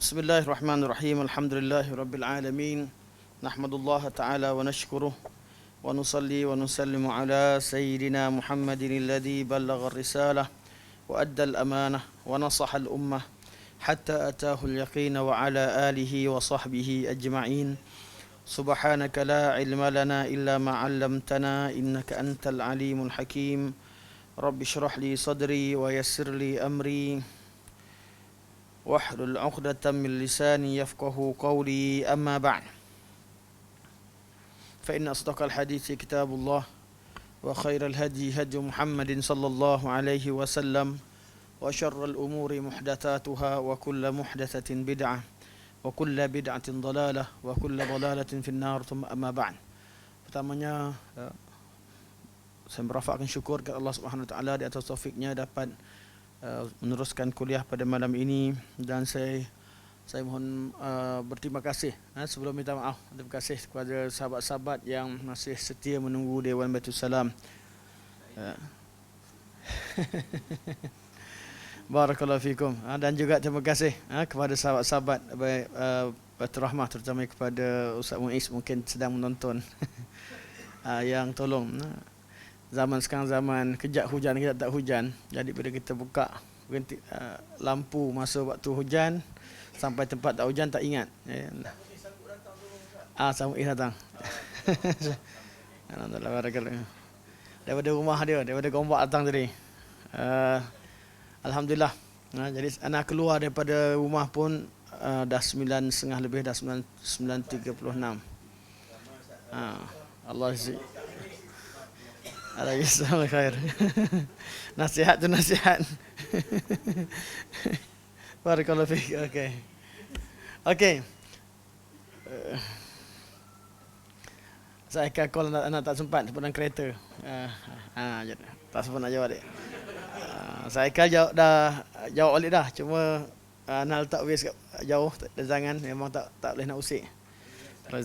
Bismillahirrahmanirrahim. Alhamdulillahirabbil nahmadullah ta'ala wa nashkuruh wa nusalli wa nusallimu ala sayyidina Muhammadin alladhi ballagha ar-risalah wa adda al-amanah wa nasaha al-ummah hatta atahu al-yaqin wa ala alihi wa sahbihi ajma'in. Subhanaka la ilma lana illa ma 'allamtana innaka antal alimul hakim. Rabbi shrah li sadri wa yassir li amri واحلل عقدة من لساني يفقه قولي أما بعد فإن أصدق الحديث كتاب الله وخير الهدي هدي محمد صلى الله عليه وسلم وشر الأمور محدثاتها وكل محدثة بدعة وكل بدعة ضلالة وكل ضلالة في النار ثم أما بعد. Pertamanya saya merafakkan syukur kepada Allah Subhanahu wa taala di atas taufiknya dapat meneruskan kuliah pada malam ini, dan saya mohon berterima kasih sebelum minta maaf, terima kasih kepada sahabat-sahabat yang masih setia menunggu Dewan Baitul Salam. Barakallahu fikum. Dan juga terima kasih kepada sahabat-sahabat Baitul Rahmah, terutama kepada Ustaz Muiz mungkin sedang menonton yang tolong. Zaman sekarang zaman kejap hujan, kejap tak hujan. Jadi bila kita buka lampu masa waktu hujan sampai tempat tak hujan tak ingat. Sambut datang. Alhamdulillah, barakallah. Daripada rumah dia, daripada Gombak datang tadi. Alhamdulillah. Jadi anak keluar daripada rumah pun dah 9.30 lebih, dah 9.36. Allah Alhamdulillah khair. Nasihat tu nasihat. Barakallahu fiik. Okey. Saya akan call anak tak sempat sebab dalam kereta. Tak sempat nak jawab dia. Saya akan jawab balik dah. Cuma nak letak waste jauh jangan, memang tak boleh nak usik. Tak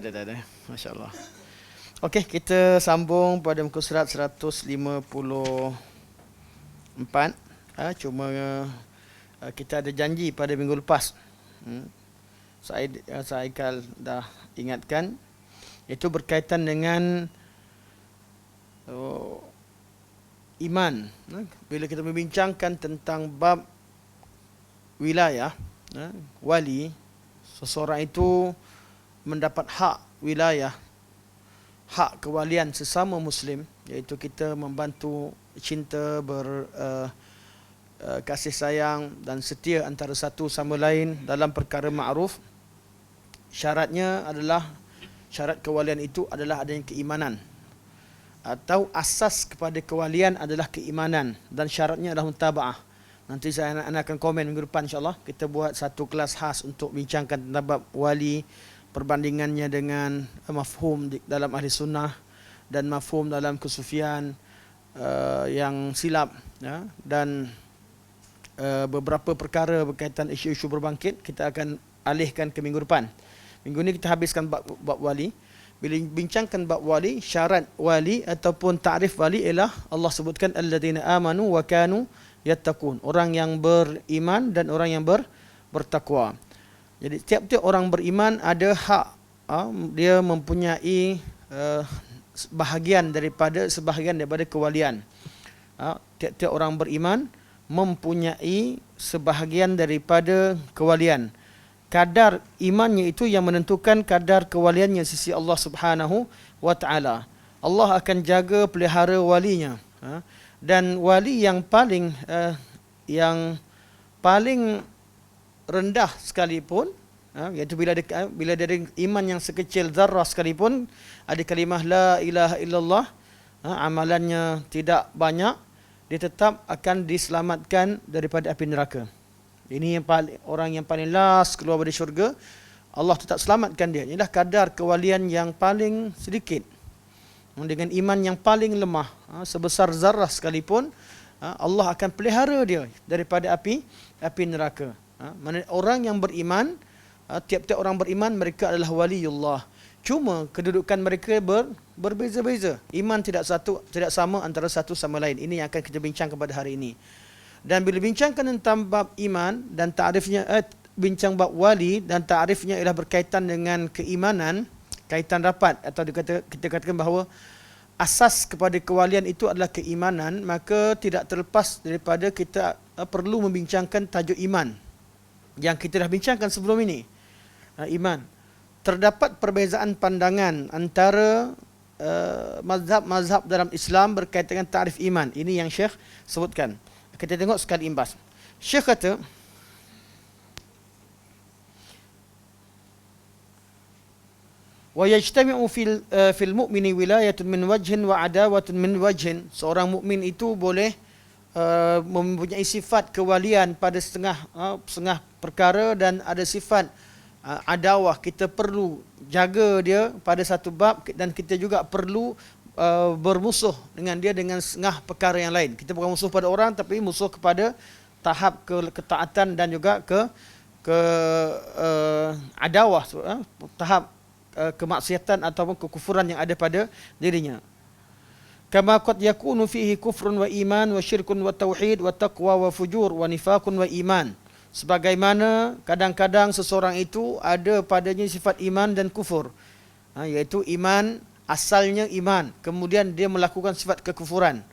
ada. Masya-Allah. Okey, kita sambung pada muka surat 154. Cuma kita ada janji pada minggu lepas. Saya dah ingatkan, itu berkaitan dengan iman. Bila kita membincangkan tentang bab wilayah, wali, seseorang itu mendapat hak wilayah, hak kewalian sesama Muslim, iaitu kita membantu, cinta, kasih sayang dan setia antara satu sama lain dalam perkara ma'ruf. Syaratnya adalah, syarat kewalian itu adalah adanya keimanan, atau asas kepada kewalian adalah keimanan, dan syaratnya adalah mutaba'ah. Nanti saya akan komen minggu depan insyaAllah. Kita buat satu kelas khas untuk bincangkan tentang bab wali, perbandingannya dengan mafhum dalam ahli sunnah dan mafhum dalam kesufian yang silap, dan beberapa perkara berkaitan isu-isu berbangkit kita akan alihkan ke minggu depan. Minggu ni kita habiskan bab wali. Bila bincangkan bab wali, syarat wali ataupun ta'rif wali ialah Allah sebutkan alladzina amanu wa kanu yattaqun, orang yang beriman dan orang yang bertakwa. Jadi tiap-tiap orang beriman ada hak, dia mempunyai sebahagian daripada kewalian. Tiap-tiap orang beriman mempunyai sebahagian daripada kewalian. Kadar imannya itu yang menentukan kadar kewaliannya sisi Allah Subhanahu wa taala. Allah akan jaga pelihara walinya. Dan wali yang paling rendah sekalipun, iaitu bila dia ada iman yang sekecil zarrah sekalipun, ada kalimah la ilaha illallah, amalannya tidak banyak, dia tetap akan diselamatkan daripada api neraka. Ini yang orang yang paling last keluar dari syurga, Allah tetap selamatkan dia. Inilah kadar kewalian yang paling sedikit. Dengan iman yang paling lemah, sebesar zarrah sekalipun, Allah akan pelihara dia daripada api neraka. Orang yang beriman, tiap-tiap orang beriman, mereka adalah waliullah. Cuma kedudukan mereka berbeza-beza. Iman tidak sama antara satu sama lain. Ini yang akan kita bincangkan pada hari ini. Dan bila bincangkan tentang bab iman dan ta'rifnya, bincang bab wali dan ta'rifnya ialah berkaitan dengan keimanan, kaitan rapat, atau kita katakan bahawa asas kepada kewalian itu adalah keimanan, maka tidak terlepas daripada kita perlu membincangkan tajuk iman yang kita dah bincangkan sebelum ini. Iman. Terdapat perbezaan pandangan antara mazhab-mazhab dalam Islam berkaitan dengan ta'rif iman. Ini yang Syekh sebutkan. Kita tengok sekali imbas. Syekh kata, wa yajtami'u fil mu'mini wilayatun min wajhin wa adawatun min wajhin. Seorang mukmin itu boleh mempunyai sifat kewalian pada setengah perkara, dan ada sifat adawah, kita perlu jaga dia pada satu bab, dan kita juga perlu bermusuh dengan dia dengan setengah perkara yang lain. Kita bukan musuh pada orang, tapi musuh kepada tahap ketaatan dan juga ke adawah, tahap kemaksiatan ataupun kekufuran yang ada pada dirinya. Kama qad yakunu fihi kufrun wa iman wa syirkun wa tauhid wa taqwa wa fujur wa nifaqun wa iman. Sebagaimana kadang-kadang seseorang itu ada padanya sifat iman dan kufur, iaitu iman, asalnya iman, kemudian dia melakukan sifat kekufuran.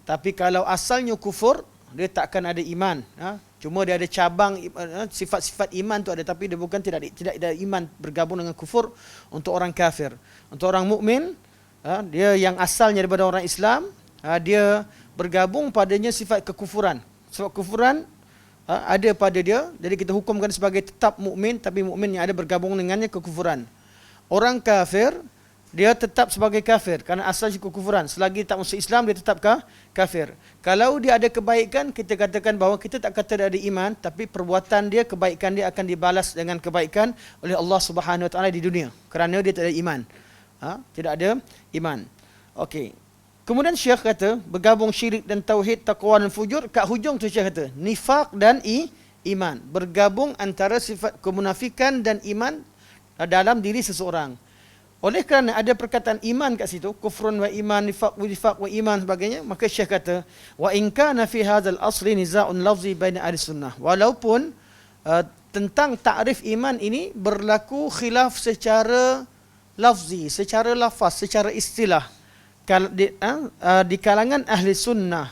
Tapi kalau asalnya kufur, dia takkan ada iman. Cuma dia ada cabang, sifat-sifat iman tu ada, tapi dia bukan tidak ada iman bergabung dengan kufur. Untuk orang kafir, untuk orang mukmin, dia yang asalnya daripada orang Islam, dia bergabung padanya sifat kekufuran. Sebab kufuran ada pada dia, jadi kita hukumkan sebagai tetap mukmin, tapi mukmin yang ada bergabung dengannya kekufuran. Orang kafir, dia tetap sebagai kafir kerana asalnya kekufuran. Selagi tak masuk Islam, dia tetap kafir. Kalau dia ada kebaikan, kita katakan bahawa kita tak kata dia ada iman, tapi perbuatan dia, kebaikan dia akan dibalas dengan kebaikan oleh Allah Subhanahu Wa Taala di dunia, kerana dia tak ada iman. Tidak ada iman. Okey. Kemudian Syekh kata, bergabung syirik dan tauhid, taqwa dan fujur. Kat hujung tu Syekh kata, nifaq dan iman. Bergabung antara sifat kemunafikan dan iman dalam diri seseorang. Oleh kerana ada perkataan iman kat situ, kufrun wa iman, nifaq wa iman sebagainya, maka Syekh kata, wa in kana fi hadzal asli niza'un lafzi baina ahli sunnah. Walaupun tentang ta'rif iman ini berlaku khilaf secara lafzi, secara lafaz, secara istilah di kalangan ahli sunnah.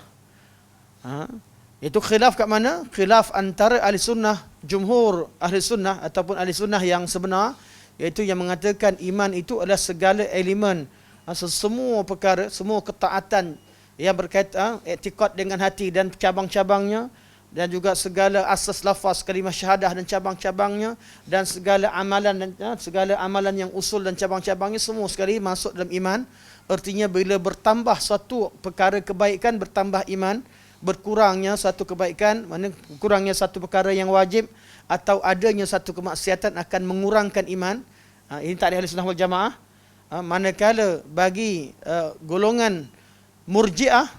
Itu khilaf kat mana? Khilaf antara ahli sunnah, jumhur ahli sunnah ataupun ahli sunnah yang sebenar, iaitu yang mengatakan iman itu adalah segala elemen, semua perkara, semua ketaatan yang berkaitan i'tiqad dengan hati dan cabang-cabangnya, dan juga segala asas lafaz kalimah syahadah dan cabang-cabangnya, dan segala amalan yang usul dan cabang-cabangnya, semua sekali masuk dalam iman. Artinya bila bertambah suatu perkara kebaikan, bertambah iman. Berkurangnya satu kebaikan, mana kurangnya satu perkara yang wajib, atau adanya satu kemaksiatan akan mengurangkan iman. Ini tak ada ahli sunnah wal jamaah. Manakala bagi golongan murji'ah,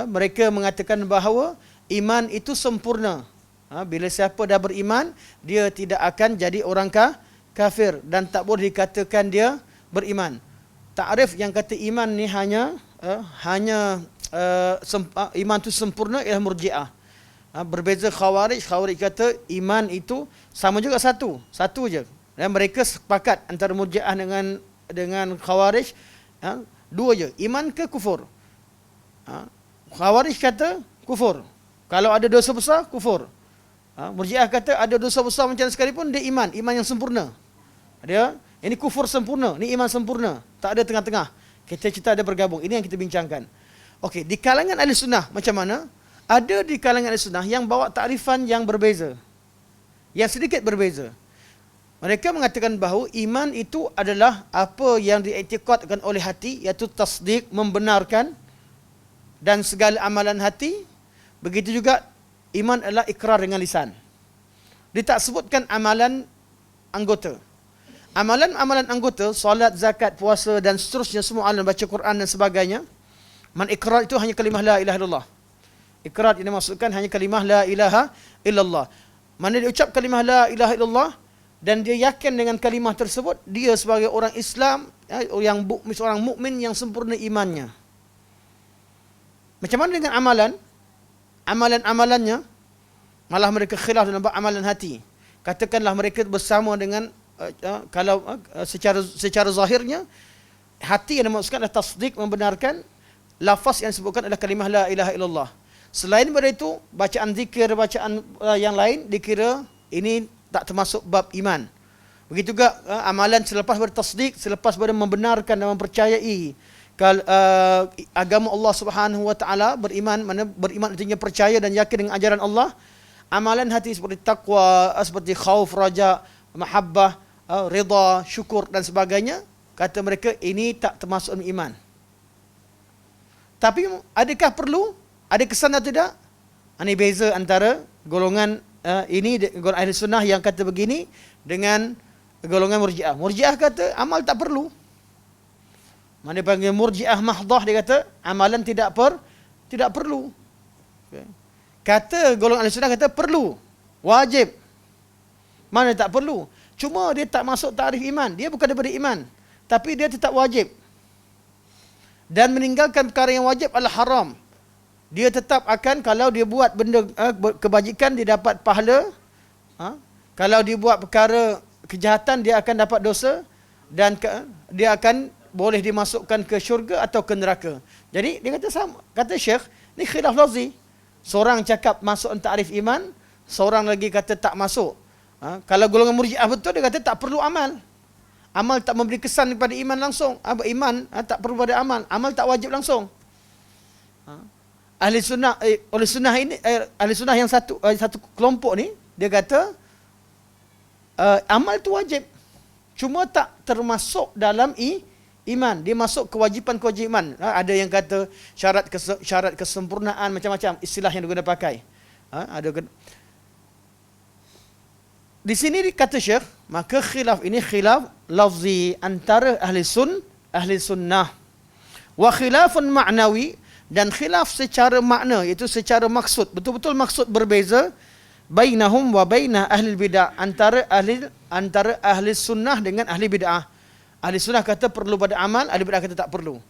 mereka mengatakan bahawa iman itu sempurna. Bila siapa dah beriman, dia tidak akan jadi orang kafir, dan tak boleh dikatakan dia beriman. Ta'rif yang kata iman ni hanya iman itu sempurna ialah murji'ah. Berbeza khawarij. Khawarij kata iman itu sama juga satu je. Dan mereka sepakat antara murji'ah dengan khawarij, dua je, iman ke kufur. Khawarij kata kufur, kalau ada dosa besar kufur. Murji'ah kata ada dosa besar macam sekalipun dia iman yang sempurna. Ini kufur sempurna, ni iman sempurna, tak ada tengah-tengah. Kita cerita ada bergabung. Ini yang kita bincangkan. Okey, di kalangan ahli sunnah macam mana? Ada di kalangan ahli sunnah yang bawa takrifan yang berbeza, yang sedikit berbeza. Mereka mengatakan bahawa iman itu adalah apa yang diiktikadkan oleh hati, iaitu tasdik, membenarkan, dan segala amalan hati. Begitu juga iman adalah ikrar dengan lisan. Dia tak sebutkan amalan anggota. Amalan-amalan anggota, solat, zakat, puasa dan seterusnya, semua amalan, baca Quran dan sebagainya. Man ikrar itu hanya kalimah la ilaha illallah. Ikrar ini maksudkan hanya kalimah la ilaha illallah. Mana dia ucap kalimah la ilaha illallah dan dia yakin dengan kalimah tersebut, dia sebagai orang Islam, seorang mukmin yang sempurna imannya. Macam mana dengan amalan? amalan-amalannya malah mereka khilaf dalam bab amalan hati. Katakanlah mereka bersama dengan kalau secara zahirnya hati yang dimaksudkan adalah tasdik, membenarkan lafaz yang disebutkan adalah kalimah la ilaha illallah. Selain daripada itu, bacaan zikir, bacaan yang lain dikira ini tak termasuk bab iman. Begitu juga amalan selepas bertasdik, selepas membenarkan dan mempercayai agama Allah Subhanahu wa taala, beriman, mana beriman artinya percaya dan yakin dengan ajaran Allah. Amalan hati seperti taqwa, seperti khauf, raja, mahabbah, rida, syukur dan sebagainya, kata mereka ini tak termasuk iman. Tapi adakah perlu? Ada kesan atau tidak? Ini beza antara golongan ini, golongan ahli sunnah yang kata begini dengan golongan murji'ah. Murji'ah kata amal tak perlu. Mana panggil murji'ah mahdah, dia kata amalan tidak perlu. Okay. Kata golongan ahli sunnah kata perlu, wajib. Mana tak perlu? Cuma dia tak masuk tarikh iman. Dia bukan daripada iman, tapi dia tetap wajib. Dan meninggalkan perkara yang wajib adalah haram. Dia tetap akan, kalau dia buat benda kebajikan, dia dapat pahala. Kalau dia buat perkara kejahatan, dia akan dapat dosa. Dan dia akan boleh dimasukkan ke syurga atau ke neraka. Jadi dia kata sama. Kata Syekh, ni khilaf lafzi. Seorang cakap masuk takrif iman, seorang lagi kata tak masuk. Kalau golongan murji'ah betul, dia kata tak perlu amal. Amal tak memberi kesan kepada iman langsung. Iman tak perlu pada amal. Amal tak wajib langsung. Ahli sunnah, oleh sunnah ini, ahli sunnah yang satu kelompok ni, dia kata amal tu wajib, cuma tak termasuk dalam iman. Dia masuk kewajipan-kewajipan. Ada yang kata syarat kesempurnaan, macam-macam istilah yang digunakan pakai. Di sini dikata Syekh, maka khilaf ini khilaf lafzi antara ahli sunnah, wa khilafun ma'nawi, dan khilaf secara makna, iaitu secara maksud, betul-betul maksud berbeza, bainahum wa bainah ahli bid'ah, antara ahli sunnah dengan ahli bid'ah. Ahli sunnah kata perlu pada amal, ahli bid'ah kata tak perlu.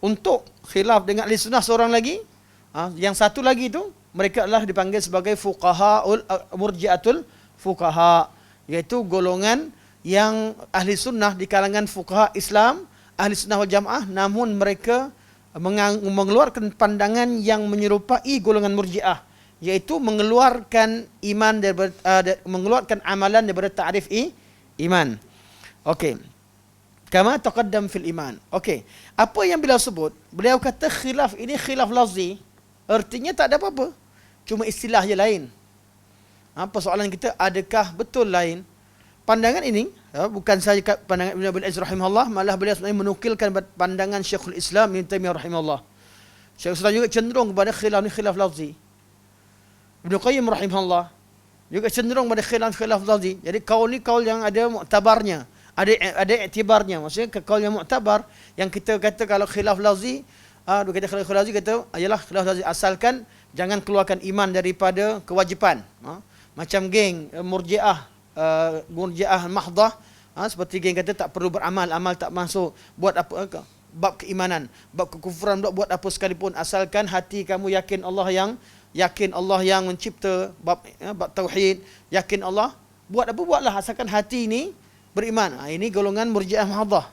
Untuk khilaf dengan ahli sunnah seorang lagi, yang satu lagi itu, mereka adalah dipanggil sebagai fuqahaul murji'atul fuqaha, iaitu golongan yang ahli sunnah di kalangan fuqaha Islam, ahli sunnah wal jamaah, namun mereka mengeluarkan pandangan yang menyerupai golongan murji'ah, iaitu mengeluarkan iman daripada mengeluarkan amalan daripada ta'rif iman. Okey. Kama taqaddam fil iman. Okey. Apa yang beliau sebut? Beliau kata khilaf ini khilaf lafzi, artinya tak ada apa-apa. Cuma istilah je lain. Persoalan kita, adakah betul lain? Pandangan ini bukan saja pandangan Ibn Abil Aziz rahimahullah, malah beliau sebenarnya menukilkan pandangan Syekhul Islam Ibn Taimiyah rahimahullah. Syekhul Islam juga cenderung kepada khilaf ni khilaf lafzi. Ibn Qayyim rahimahullah juga cenderung pada khilaf lafzi. Jadi kaul ni kaul yang ada muktabarnya, ada iktibarnya. Maksudnya kaul yang muktabar, yang kita kata kalau khilaf lafzi, dia kata khilaf lafzi, kata ayalah khilaf lafzi asalkan jangan keluarkan iman daripada kewajipan. Macam geng murji'ah, murji'ah mahdah, seperti geng kata tak perlu beramal, amal tak masuk, buat apa, bab keimanan, bab kekufuran, buat apa sekalipun, asalkan hati kamu yakin Allah yang mencipta, bab tauhid, yakin Allah, buat apa buatlah, asalkan hati ini beriman. Ini golongan murji'ah mahdah.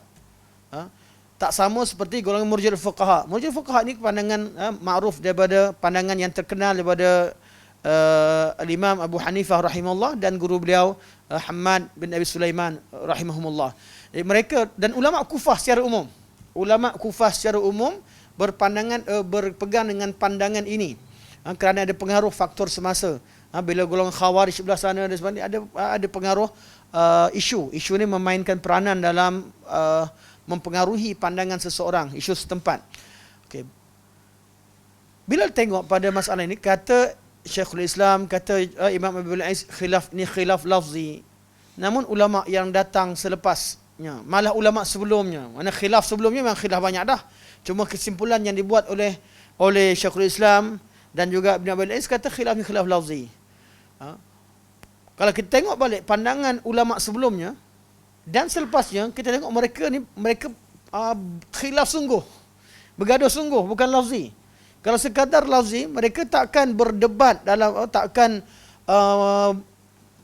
Tak sama seperti golongan murji'ah fuqaha. Murji'ah fuqaha ini pandangan ma'ruf daripada pandangan yang terkenal daripada Al-Imam Abu Hanifah rahimahullah dan guru beliau Hamad bin Abi Sulaiman rahimahumullah. Mereka dan ulama Kufah secara umum, berpegang dengan pandangan ini, kerana ada pengaruh faktor semasa. Bila golongan Khawarij sebelah sana dan sebagainya, ada pengaruh isu ini memainkan peranan dalam mempengaruhi pandangan seseorang, isu setempat. Okay. Bila tengok pada masalah ini, kata Syekhul Islam, kata Imam Abil Aziz, khilaf ni khilaf lafzi. Namun ulama yang datang selepasnya, malah ulama sebelumnya, mana khilaf sebelumnya memang khilaf banyak dah. Cuma kesimpulan yang dibuat oleh Syekhul Islam dan juga Ibn Abil Aziz, kata khilaf ni khilaf lafzi. Kalau kita tengok balik pandangan ulama sebelumnya dan selepasnya, kita tengok mereka khilaf sungguh, bergaduh sungguh, bukan lafzi. Kalau sekadar lafzi, mereka takkan berdebat takkan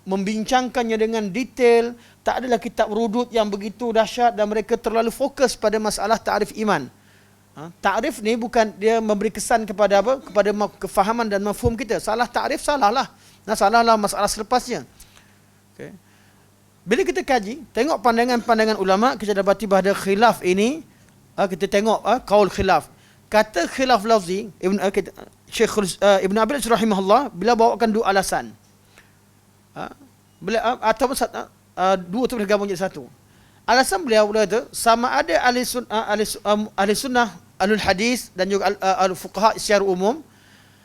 membincangkannya dengan detail. Tak adalah kitab rudud yang begitu dahsyat dan mereka terlalu fokus pada masalah ta'rif iman. Ta'rif ni bukan dia memberi kesan kepada apa? Kepada kefahaman dan mafhum kita. Salah ta'rif, salahlah. Salahlah masalah selepasnya. Okay. Bila kita kaji, tengok pandangan-pandangan ulama, kita dapati bahawa khilaf ini, kita tengok qaul khilaf. Kata khilaf lafzi, Syekh Ibn Abil rahimahullah, bila bawakan dua alasan. Atau dua tu bergabung jadi satu. Alasan beliau itu sama ada ahli sunnah, ahlul hadis dan juga al-fuqaha secara umum,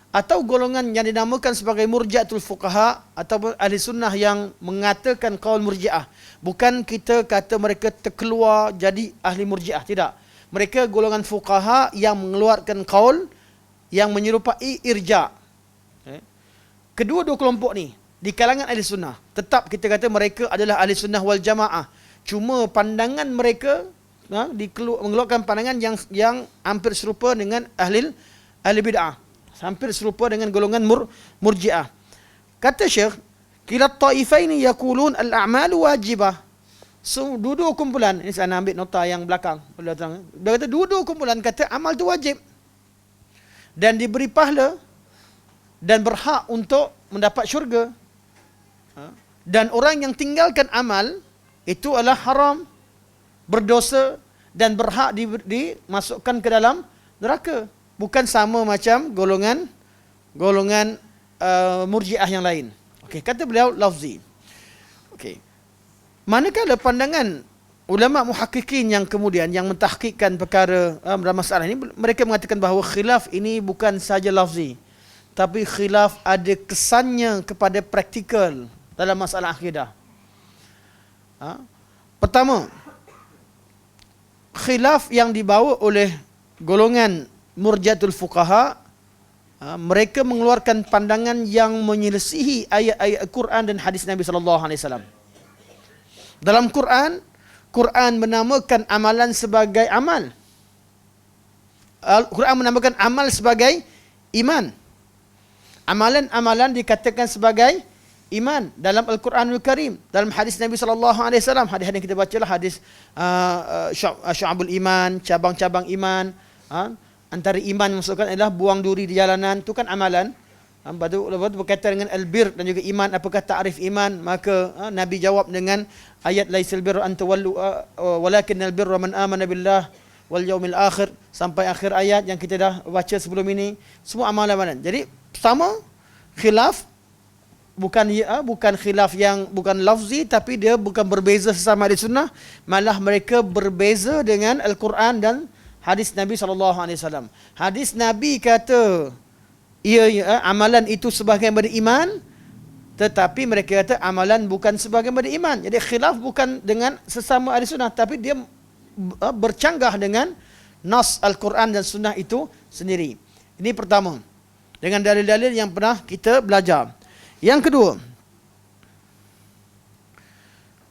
atau golongan yang dinamakan sebagai murji'atul fuqaha atau ahli sunnah yang mengatakan qaul murji'ah. Bukan kita kata mereka terkeluar jadi ahli murji'ah, tidak. Mereka golongan fuqaha yang mengeluarkan qaul yang menyerupai irja'. Kedua-dua kelompok ni di kalangan ahli sunnah, tetap kita kata mereka adalah ahli sunnah wal jamaah. Cuma pandangan mereka mengeluarkan pandangan yang hampir serupa dengan ahli bid'ah. Hampir serupa dengan golongan murji'ah. Kata Syekh, kila ta'ifaini yaqulun al-a'malu wajibah. So, dua-dua kumpulan, ini saya ambil nota yang belakang. Dia kata dua-dua kumpulan kata amal itu wajib. Dan diberi pahala dan berhak untuk mendapat syurga. Dan orang yang tinggalkan amal itu adalah haram, berdosa dan berhak dimasukkan ke dalam neraka. Bukan sama macam golongan murji'ah yang lain. Okey, kata beliau lafzi. Okey. Manakala pandangan ulama muhakkikin yang kemudian yang mentahqiqkan perkara dalam masalah ini, mereka mengatakan bahawa khilaf ini bukan saja lafzi, tapi khilaf ada kesannya kepada praktikal dalam masalah akidah. Pertama, khilaf yang dibawa oleh golongan murji'atul fuqaha, mereka mengeluarkan pandangan yang menyelisihi ayat-ayat Al-Quran dan hadis Nabi sallallahu alaihi wasallam. Dalam Quran menamakan amalan sebagai amal. Al-Quran menamakan amal sebagai iman. Amalan-amalan dikatakan sebagai iman dalam Al-Quranul Karim. Dalam hadis Nabi sallallahu alaihi wasallam, hadis yang kita bacalah hadis syu'abul iman, cabang-cabang iman. Antara iman maksudkan adalah buang duri di jalanan, itu kan amalan. Lepas tu berkaitan dengan albir dan juga iman, apakah ta'rif iman? Maka Nabi jawab dengan ayat laisal birra an tawallu walakinnal birra man amana billah wal yaumil akhir, sampai akhir ayat yang kita dah baca sebelum ini. Semua amalan-amalan. Jadi pertama, khilaf bukan khilaf yang bukan lafzi, tapi dia bukan berbeza sesama ahli sunnah, malah mereka berbeza dengan Al-Quran dan hadis Nabi SAW. Hadis Nabi kata amalan itu sebahagian daripada iman, tetapi mereka kata amalan bukan sebahagian daripada iman. Jadi khilaf bukan dengan sesama ahli sunnah, tapi dia bercanggah dengan nas Al-Quran dan sunnah itu sendiri. Ini pertama, dengan dalil-dalil yang pernah kita belajar. Yang kedua,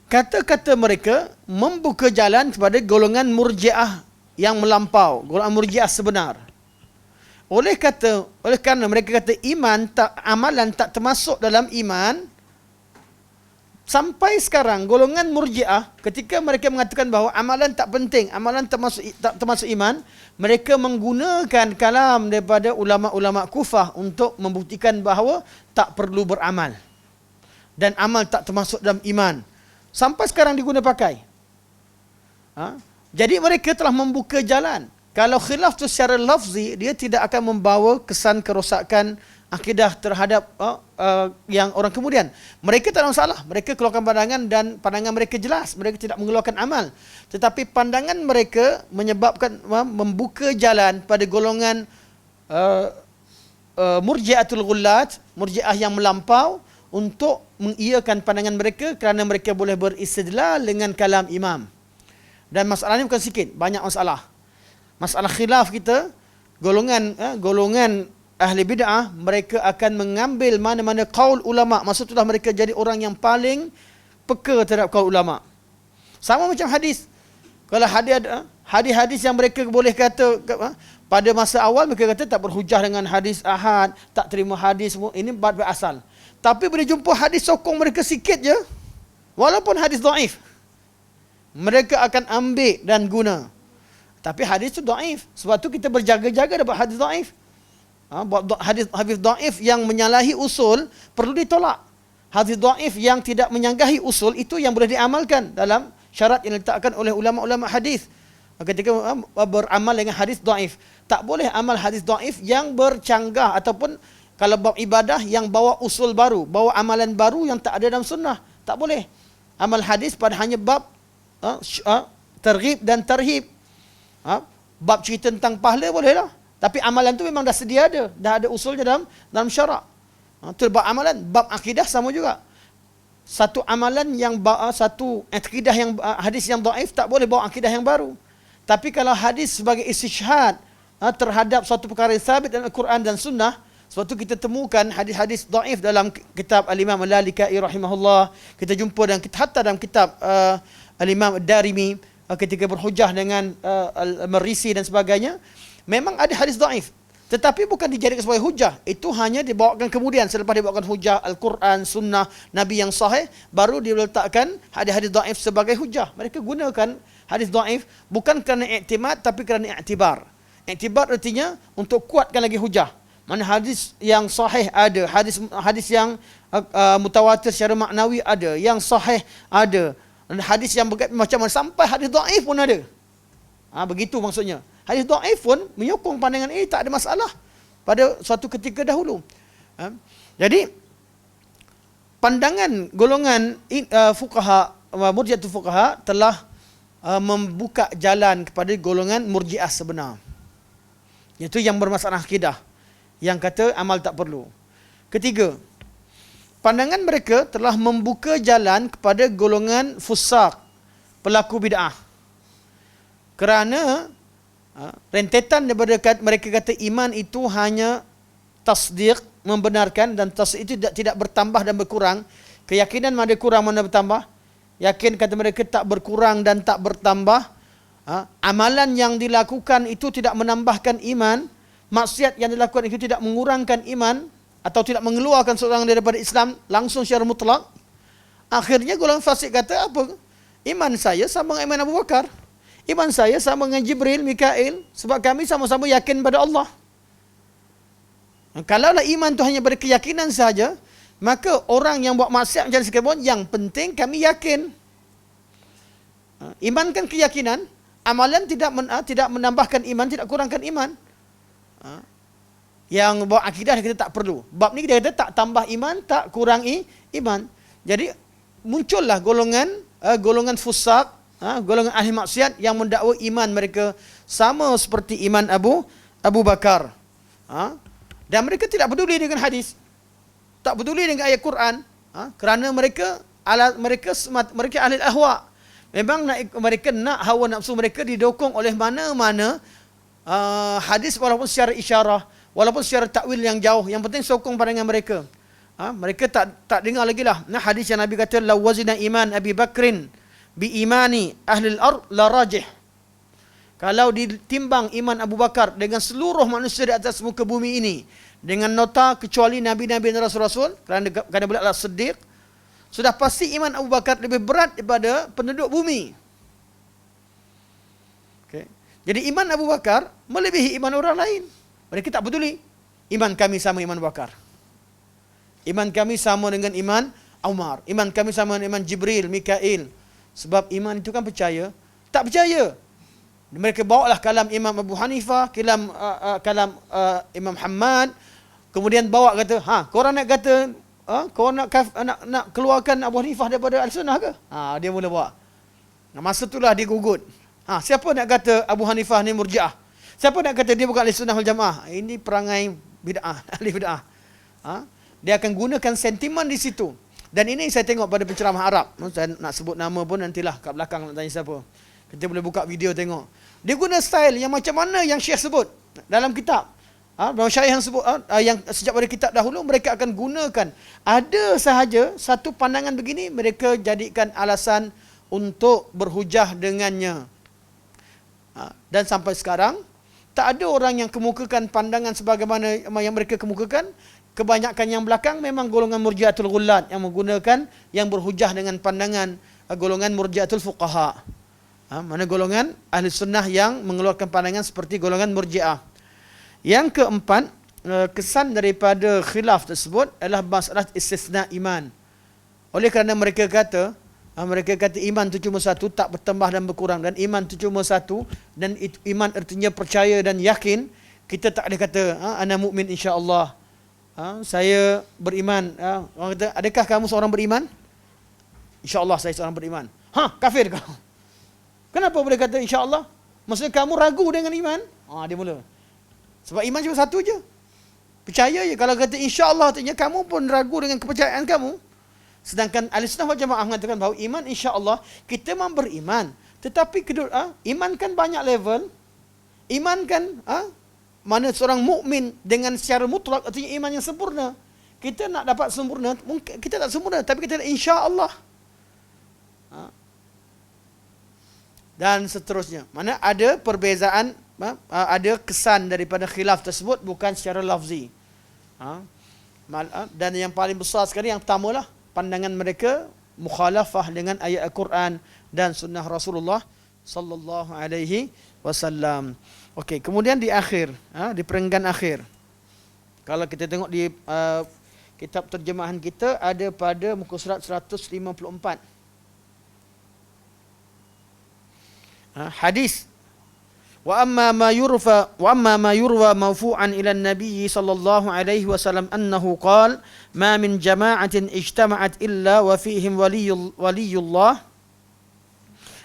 kata-kata mereka membuka jalan kepada golongan murji'ah yang melampau, golongan murji'ah sebenar. Oleh kerana mereka kata amalan tak termasuk dalam iman, sampai sekarang golongan murji'ah ketika mereka mengatakan bahawa amalan tak penting, amalan tak termasuk iman, mereka menggunakan kalam daripada ulama-ulama Kufah untuk membuktikan bahawa tak perlu beramal dan amal tak termasuk dalam iman. Sampai sekarang diguna pakai. Jadi mereka telah membuka jalan. Kalau khilaf tu secara lafzi, dia tidak akan membawa kesan kerosakan akidah terhadap yang orang kemudian. Mereka tak ada masalah. Mereka keluarkan pandangan dan pandangan mereka jelas. Mereka tidak mengeluarkan amal. Tetapi pandangan mereka menyebabkan membuka jalan pada golongan murji'atul ghullat, murji'ah yang melampau, untuk mengiyakan pandangan mereka kerana mereka boleh beristidlal dengan kalam imam. Dan masalah ini bukan sikit, banyak masalah. Masalah khilaf kita, golongan ahli bid'ah, mereka akan mengambil mana-mana qaul ulama. Maksudnya mereka jadi orang yang paling peka terhadap qaul ulama. Sama macam hadis. Kalau hadis yang mereka boleh kata Pada masa awal mereka kata tak berhujah dengan hadis ahad, tak terima hadis semua. Ini bab asal. Tapi bila jumpa hadis sokong mereka sikit je, walaupun hadis dhaif, mereka akan ambil dan guna. Tapi hadis tu dhaif. Sebab tu kita berjaga-jaga dapat hadis dhaif. Hadis dhaif yang menyalahi usul perlu ditolak. Hadis dhaif yang tidak menyanggahi usul itu yang boleh diamalkan dalam syarat yang diletakkan oleh ulama-ulama hadis. Ketika beramal dengan hadis dhaif, tak boleh amal hadis dhaif yang bercanggah ataupun kalau bab ibadah yang bawa usul baru, bawa amalan baru yang tak ada dalam sunnah, tak boleh. Amal hadis pada hanya bab targhib dan tarhib. Bab cerita tentang pahala bolehlah. Tapi amalan tu memang dah sedia ada, dah ada usulnya dalam syarak. Itu bab amalan. Bab akidah sama juga. Satu amalan yang satu akidah yang hadis yang dhaif tak boleh bawa akidah yang baru. Tapi kalau hadis sebagai istishhad terhadap suatu perkara yang sabit dalam Al-Quran dan Sunnah, sebab tu kita temukan hadis-hadis dhaif dalam kitab Al-Imam Al-Lalikai rahimahullah. Kita jumpa dan hatta dalam kitab Al-Imam Ad-Darimi ketika berhujah dengan Al-Marisi dan sebagainya. Memang ada hadis dhaif, tetapi bukan dijadikan sebagai hujah. Itu hanya dibawakan kemudian selepas dibawakan hujah Al-Quran, Sunnah, Nabi yang sahih, baru diletakkan hadis-hadis dhaif sebagai hujah. Mereka gunakan hadis dhaif bukan kerana iktimad tapi kerana iktibar. Iktibar artinya untuk kuatkan lagi hujah. Mana hadis yang sahih ada, hadis yang mutawatir secara maknawi ada, yang sahih ada, hadis yang macam mana sampai hadis dhaif pun ada. Begitu maksudnya. Hadis dhaif pun menyokong pandangan ini, tak ada masalah pada suatu ketika dahulu. Jadi pandangan golongan fuqaha, murji'atul fuqaha telah membuka jalan kepada golongan murji'ah sebenar, iaitu yang bermasalah akidah, yang kata amal tak perlu. Ketiga, pandangan mereka telah membuka jalan kepada golongan fusaq, pelaku bid'ah. Kerana rentetan daripada mereka kata iman itu hanya tasdiq, membenarkan, dan tasdiq itu tidak bertambah dan berkurang. Keyakinan mana kurang mana bertambah. Yakin kata mereka tak berkurang dan tak bertambah. Amalan yang dilakukan itu tidak menambahkan iman. Maksiat yang dilakukan itu tidak mengurangkan iman atau tidak mengeluarkan seorang daripada Islam langsung secara mutlak. Akhirnya golongan fasik kata apa? Iman saya sama dengan iman Abu Bakar. Iman saya sama dengan Jibril, Mikail, sebab kami sama-sama yakin pada Allah. Kalaulah iman itu hanya berkeyakinan saja, maka orang yang buat maksiat macam sekalipun, yang penting kami yakin. Iman kan keyakinan, amalan tidak menambahkan iman, tidak kurangkan iman. Yang bawa akidah kita tak perlu. Bab ni dia kata tak tambah iman, tak kurang iman. Jadi muncullah golongan fusaq, golongan ahli maksiat yang mendakwa iman mereka sama seperti iman Abu Bakar. Dan mereka tidak peduli dengan hadis, tak peduli dengan ayat Quran, kerana mereka ahli ahwa. Memang mereka nak hawa nafsu mereka didokong oleh mana-mana hadis, walaupun secara isyarah, walaupun secara takwil yang jauh, yang penting sokong pandangan mereka. Mereka tak dengar lagi lah hadis yang Nabi kata la wazina iman Abi Bakrin bi imani ahli al-ard la rajih. Kalau ditimbang iman Abu Bakar dengan seluruh manusia di atas muka bumi ini dengan nota kecuali nabi-nabi dan rasul-rasul, kerana beliau adalah siddiq, sudah pasti iman Abu Bakar lebih berat daripada penduduk bumi. Okay. Jadi iman Abu Bakar melebihi iman orang lain. Mereka tak peduli. Iman kami sama iman Abu Bakar. Iman kami sama dengan iman Umar. Iman kami sama dengan iman Jibril, Mikail. Sebab iman itu kan percaya. Tak percaya. Mereka bawalah kalam Imam Abu Hanifah, kalam Imam Muhammad. Kemudian bawa kata, korang nak kata, korang nak keluarkan Abu Hanifah daripada Al-Sunnah ke? Dia mula bawa. Masa itulah dia gugut. Siapa nak kata Abu Hanifah ni murji'ah? Siapa nak kata dia bukan ahli sunnah wal jamaah? Ini perangai bid'ah, ahli bid'ah. Dia akan gunakan sentimen di situ. Dan ini saya tengok pada penceramah Arab. Saya nak sebut nama pun nantilah kat belakang nak tanya siapa. Kita boleh buka video tengok. Dia guna style yang macam mana yang Syekh sebut dalam kitab. Syekh yang sebut yang sejak pada kitab dahulu mereka akan gunakan. Ada sahaja satu pandangan begini mereka jadikan alasan untuk berhujah dengannya. Dan sampai sekarang Tak ada orang yang kemukakan pandangan sebagaimana yang mereka kemukakan. Kebanyakan yang belakang memang golongan murji'atul ghullat yang menggunakan, yang berhujah dengan pandangan golongan murji'atul fuqaha. Mana golongan ahli sunnah yang mengeluarkan pandangan seperti golongan murji'ah. Yang keempat, kesan daripada khilaf tersebut adalah masalah istisna iman. Oleh kerana mereka kata iman itu cuma satu, tak bertambah dan berkurang, dan iman itu cuma satu, dan iman artinya percaya dan yakin. Kita tak ada kata ana mukmin insya-Allah. Saya beriman. Orang kata, adakah kamu seorang beriman? InsyaAllah saya seorang beriman. Kafir kau. Kenapa boleh kata insyaAllah? Maksudnya kamu ragu dengan iman? Dia mula. Sebab iman cuma satu je. Percaya je. Kalau kata insyaAllah, artinya kamu pun ragu dengan kepercayaan kamu. Sedangkan Ahlussunnah wal Jamaah mengatakan bahawa iman insyaAllah, kita memang beriman. Tetapi iman kan banyak level. Iman kan mana seorang mukmin dengan secara mutlak artinya iman yang sempurna. Kita nak dapat sempurna, mungkin kita tak sempurna, tapi kita insya-Allah. Dan seterusnya. Mana ada perbezaan, ada kesan daripada khilaf tersebut bukan secara lafzi. Dan yang paling besar sekali yang pertamalah pandangan mereka mukhalafah dengan ayat Al-Quran dan sunnah Rasulullah sallallahu alaihi wasallam. Okey, kemudian di akhir, di perenggan akhir. Kalau kita tengok di kitab terjemahan kita ada pada muka surat 154. Hadis. Wa amma ma yurwa mawfu'an ila an-nabiy sallallahu alaihi wasallam annahu qala ma min jama'atin ijtama'at illa wa fihim waliyullah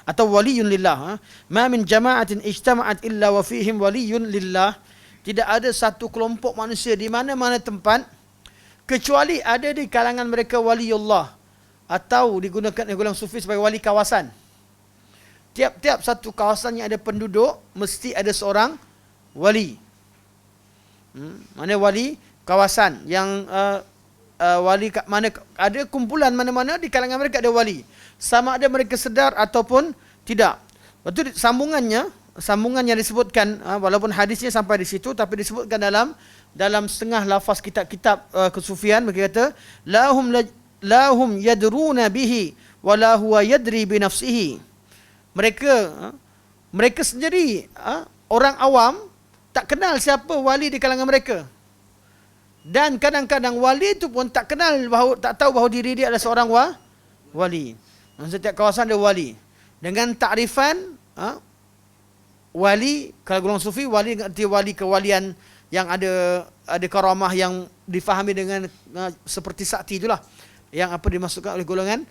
atau waliyun lillah. Ma min jama'atin ijtama'at illa wa fihim waliyun lillah. Tidak ada satu kelompok manusia di mana-mana tempat kecuali ada di kalangan mereka waliullah, atau digunakan oleh golongan sufi sebagai wali kawasan. Tiap-tiap satu kawasan yang ada penduduk mesti ada seorang wali. Mana wali kawasan yang wali mana ada kumpulan mana-mana di kalangan mereka ada wali. Sama ada mereka sedar ataupun tidak. Lepas tu sambungan yang disebutkan, walaupun hadisnya sampai di situ, tapi disebutkan dalam setengah lafaz kitab-kitab kesufian. Mereka kata lahum yadruna bihi wala huwa yadri bi nafsihi. Mereka sendiri orang awam tak kenal siapa wali di kalangan mereka. Dan kadang-kadang wali itu pun tak tahu bahawa diri dia adalah seorang wali. Setiap kawasan ada wali. Dengan takrifan wali, kalau golongan sufi, wali arti wali kewalian yang ada karamah yang difahami dengan seperti sakti itulah. Yang apa dimasukkan oleh golongan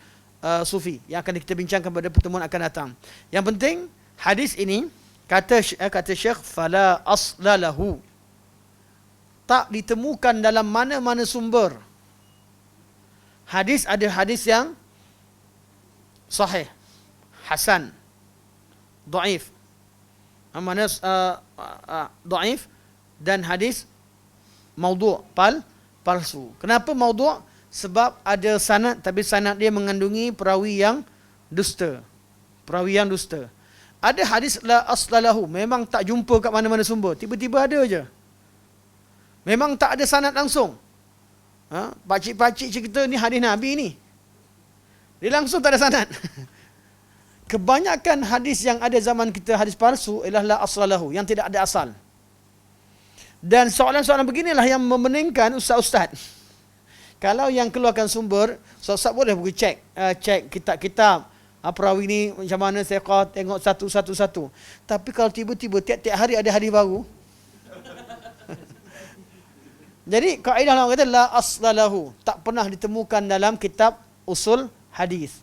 sufi yang akan kita bincangkan pada pertemuan akan datang. Yang penting hadis ini kata Syekh fala asla lahu, tak ditemukan dalam mana-mana sumber. Hadis ada hadis yang sahih, hasan, dhaif. Mana dhaif dan hadis maudhu', palsu. Kenapa maudhu'? Sebab ada sanad, tapi sanad dia mengandungi perawi yang dusta. Ada hadis la aslalahu, memang tak jumpa kat mana-mana sumber, tiba-tiba ada je. Memang tak ada sanad langsung. Pakcik-pakcik cerita ni hadis Nabi ni. Dia langsung tak ada sanad. Kebanyakan hadis yang ada zaman kita, hadis palsu, ialah la aslalahu, yang tidak ada asal. Dan soalan-soalan beginilah yang memeningkan ustaz-ustaz. Kalau yang keluarkan sumber, ustaz boleh pergi cek kitab-kitab perawi ni macam mana, saya tengok satu-satu. Tapi kalau tiba-tiba tiap-tiap hari ada hadis baru. Jadi kaedah orang kata la aslalahu, tak pernah ditemukan dalam kitab usul hadis.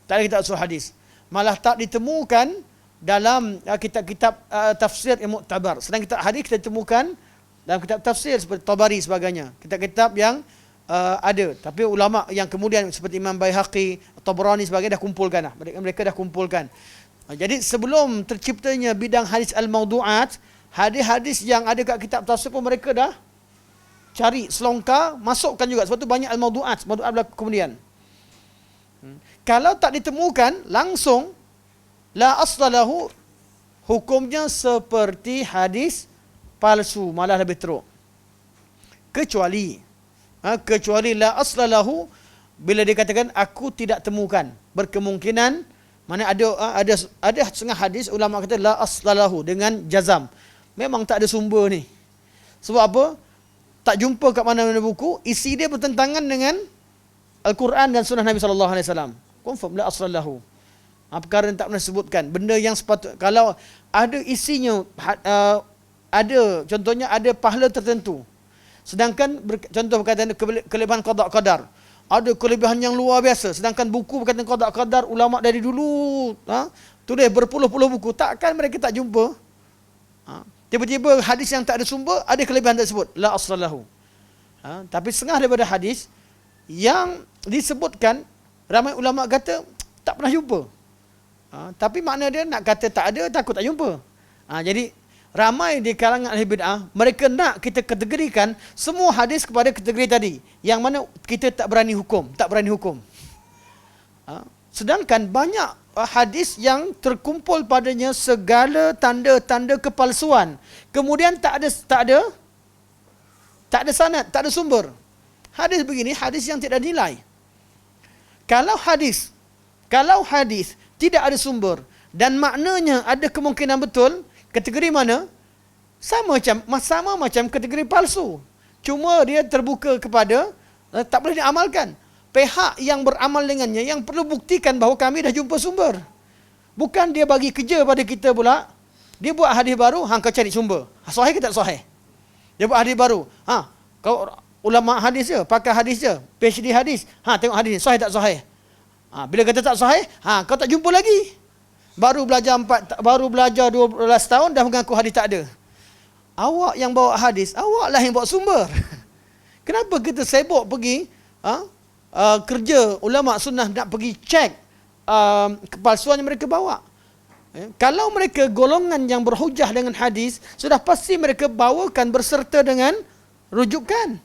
Tak ada kitab usul hadis. Malah tak ditemukan dalam kitab-kitab tafsir yang muktabar. Sedang kitab hadis kita temukan dalam kitab tafsir seperti Tabari sebagainya. Kitab-kitab yang ada. Tapi ulama yang kemudian seperti Imam Baihaqi, Tabrani sebagainya dah kumpulkan. Mereka dah kumpulkan. Jadi sebelum terciptanya bidang hadis al-mawdu'at, hadis-hadis yang ada kat kitab tafsir pun mereka dah cari, selongkar, masukkan juga. Sebab tu banyak al-mawdu'at. Mawdu'at berlaku kemudian. Kalau tak ditemukan langsung, la aslalahu, hukumnya seperti hadis palsu, malah lebih teruk. Kecuali la aslalahu, bila dikatakan aku tidak temukan, berkemungkinan mana ada setengah hadis ulama kata la aslalahu dengan jazam. Memang tak ada sumber ni. Sebab apa? Tak jumpa kat mana-mana buku, isi dia bertentangan dengan Al-Quran dan sunnah Nabi sallallahu alaihi wasallam. Confirm la aslalahu. Perkara yang tak pernah sebutkan, benda yang kalau ada isinya, ada contohnya ada pahala tertentu, sedangkan contoh berkaitan kelebihan qada qadar, ada kelebihan yang luar biasa, sedangkan buku berkaitan qada qadar ulama dari dulu tulis berpuluh-puluh buku, takkan mereka tak jumpa. Tiba-tiba hadis yang tak ada sumber ada kelebihan tersebut, la aslahu. Tapi setengah daripada hadis yang disebutkan, ramai ulama kata tak pernah jumpa. Tapi makna dia nak kata tak ada, takut tak jumpa. Jadi ramai di kalangan ahli bid'ah, mereka nak kita kategorikan semua hadis kepada kategori tadi, yang mana kita tak berani hukum. Sedangkan banyak hadis yang terkumpul padanya segala tanda-tanda kepalsuan. Kemudian tak ada sanad, tak ada sumber. Hadis begini, hadis yang tidak nilai. Kalau hadis tidak ada sumber dan maknanya ada kemungkinan betul, kategori mana? Sama macam kategori palsu. Cuma dia terbuka kepada tak boleh diamalkan. Pihak yang beramal dengannya yang perlu buktikan bahawa kami dah jumpa sumber. Bukan dia bagi kerja pada kita pula. Dia buat hadis baru, kau cari sumber. Sahih ke tak sahih? Dia buat hadis baru. Kau ulama hadis je, pakar hadis je, PhD hadis. Tengok hadis ni, sahih tak sahih? Bila kata tak sahih, kau tak jumpa lagi. Baru belajar 12 tahun dah mengaku hadis tak ada. Awak yang bawa hadis, awaklah yang bawa sumber. Kenapa kita sibuk pergi kerja ulama sunnah nak pergi cek kepalsuan yang mereka bawa? Kalau mereka golongan yang berhujah dengan hadis, sudah pasti mereka bawakan berserta dengan rujukan.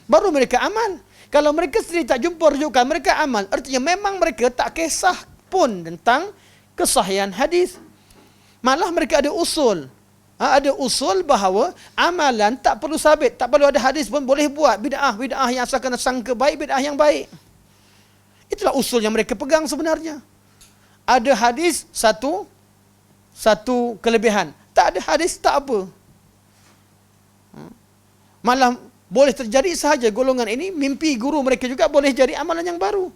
Baru mereka amal. Kalau mereka sendiri tak jumpa rujukan, mereka amal. Artinya memang mereka tak kisah pun tentang kesahihan hadis. Malah mereka ada usul. Ada usul bahawa amalan tak perlu sabit, tak perlu ada hadis pun boleh buat bid'ah yang asalkan sangka baik, bid'ah yang baik. Itulah usul yang mereka pegang sebenarnya. Ada hadis satu kelebihan, tak ada hadis tak apa. Malah boleh terjadi sahaja golongan ini mimpi guru mereka juga boleh jadi amalan yang baru.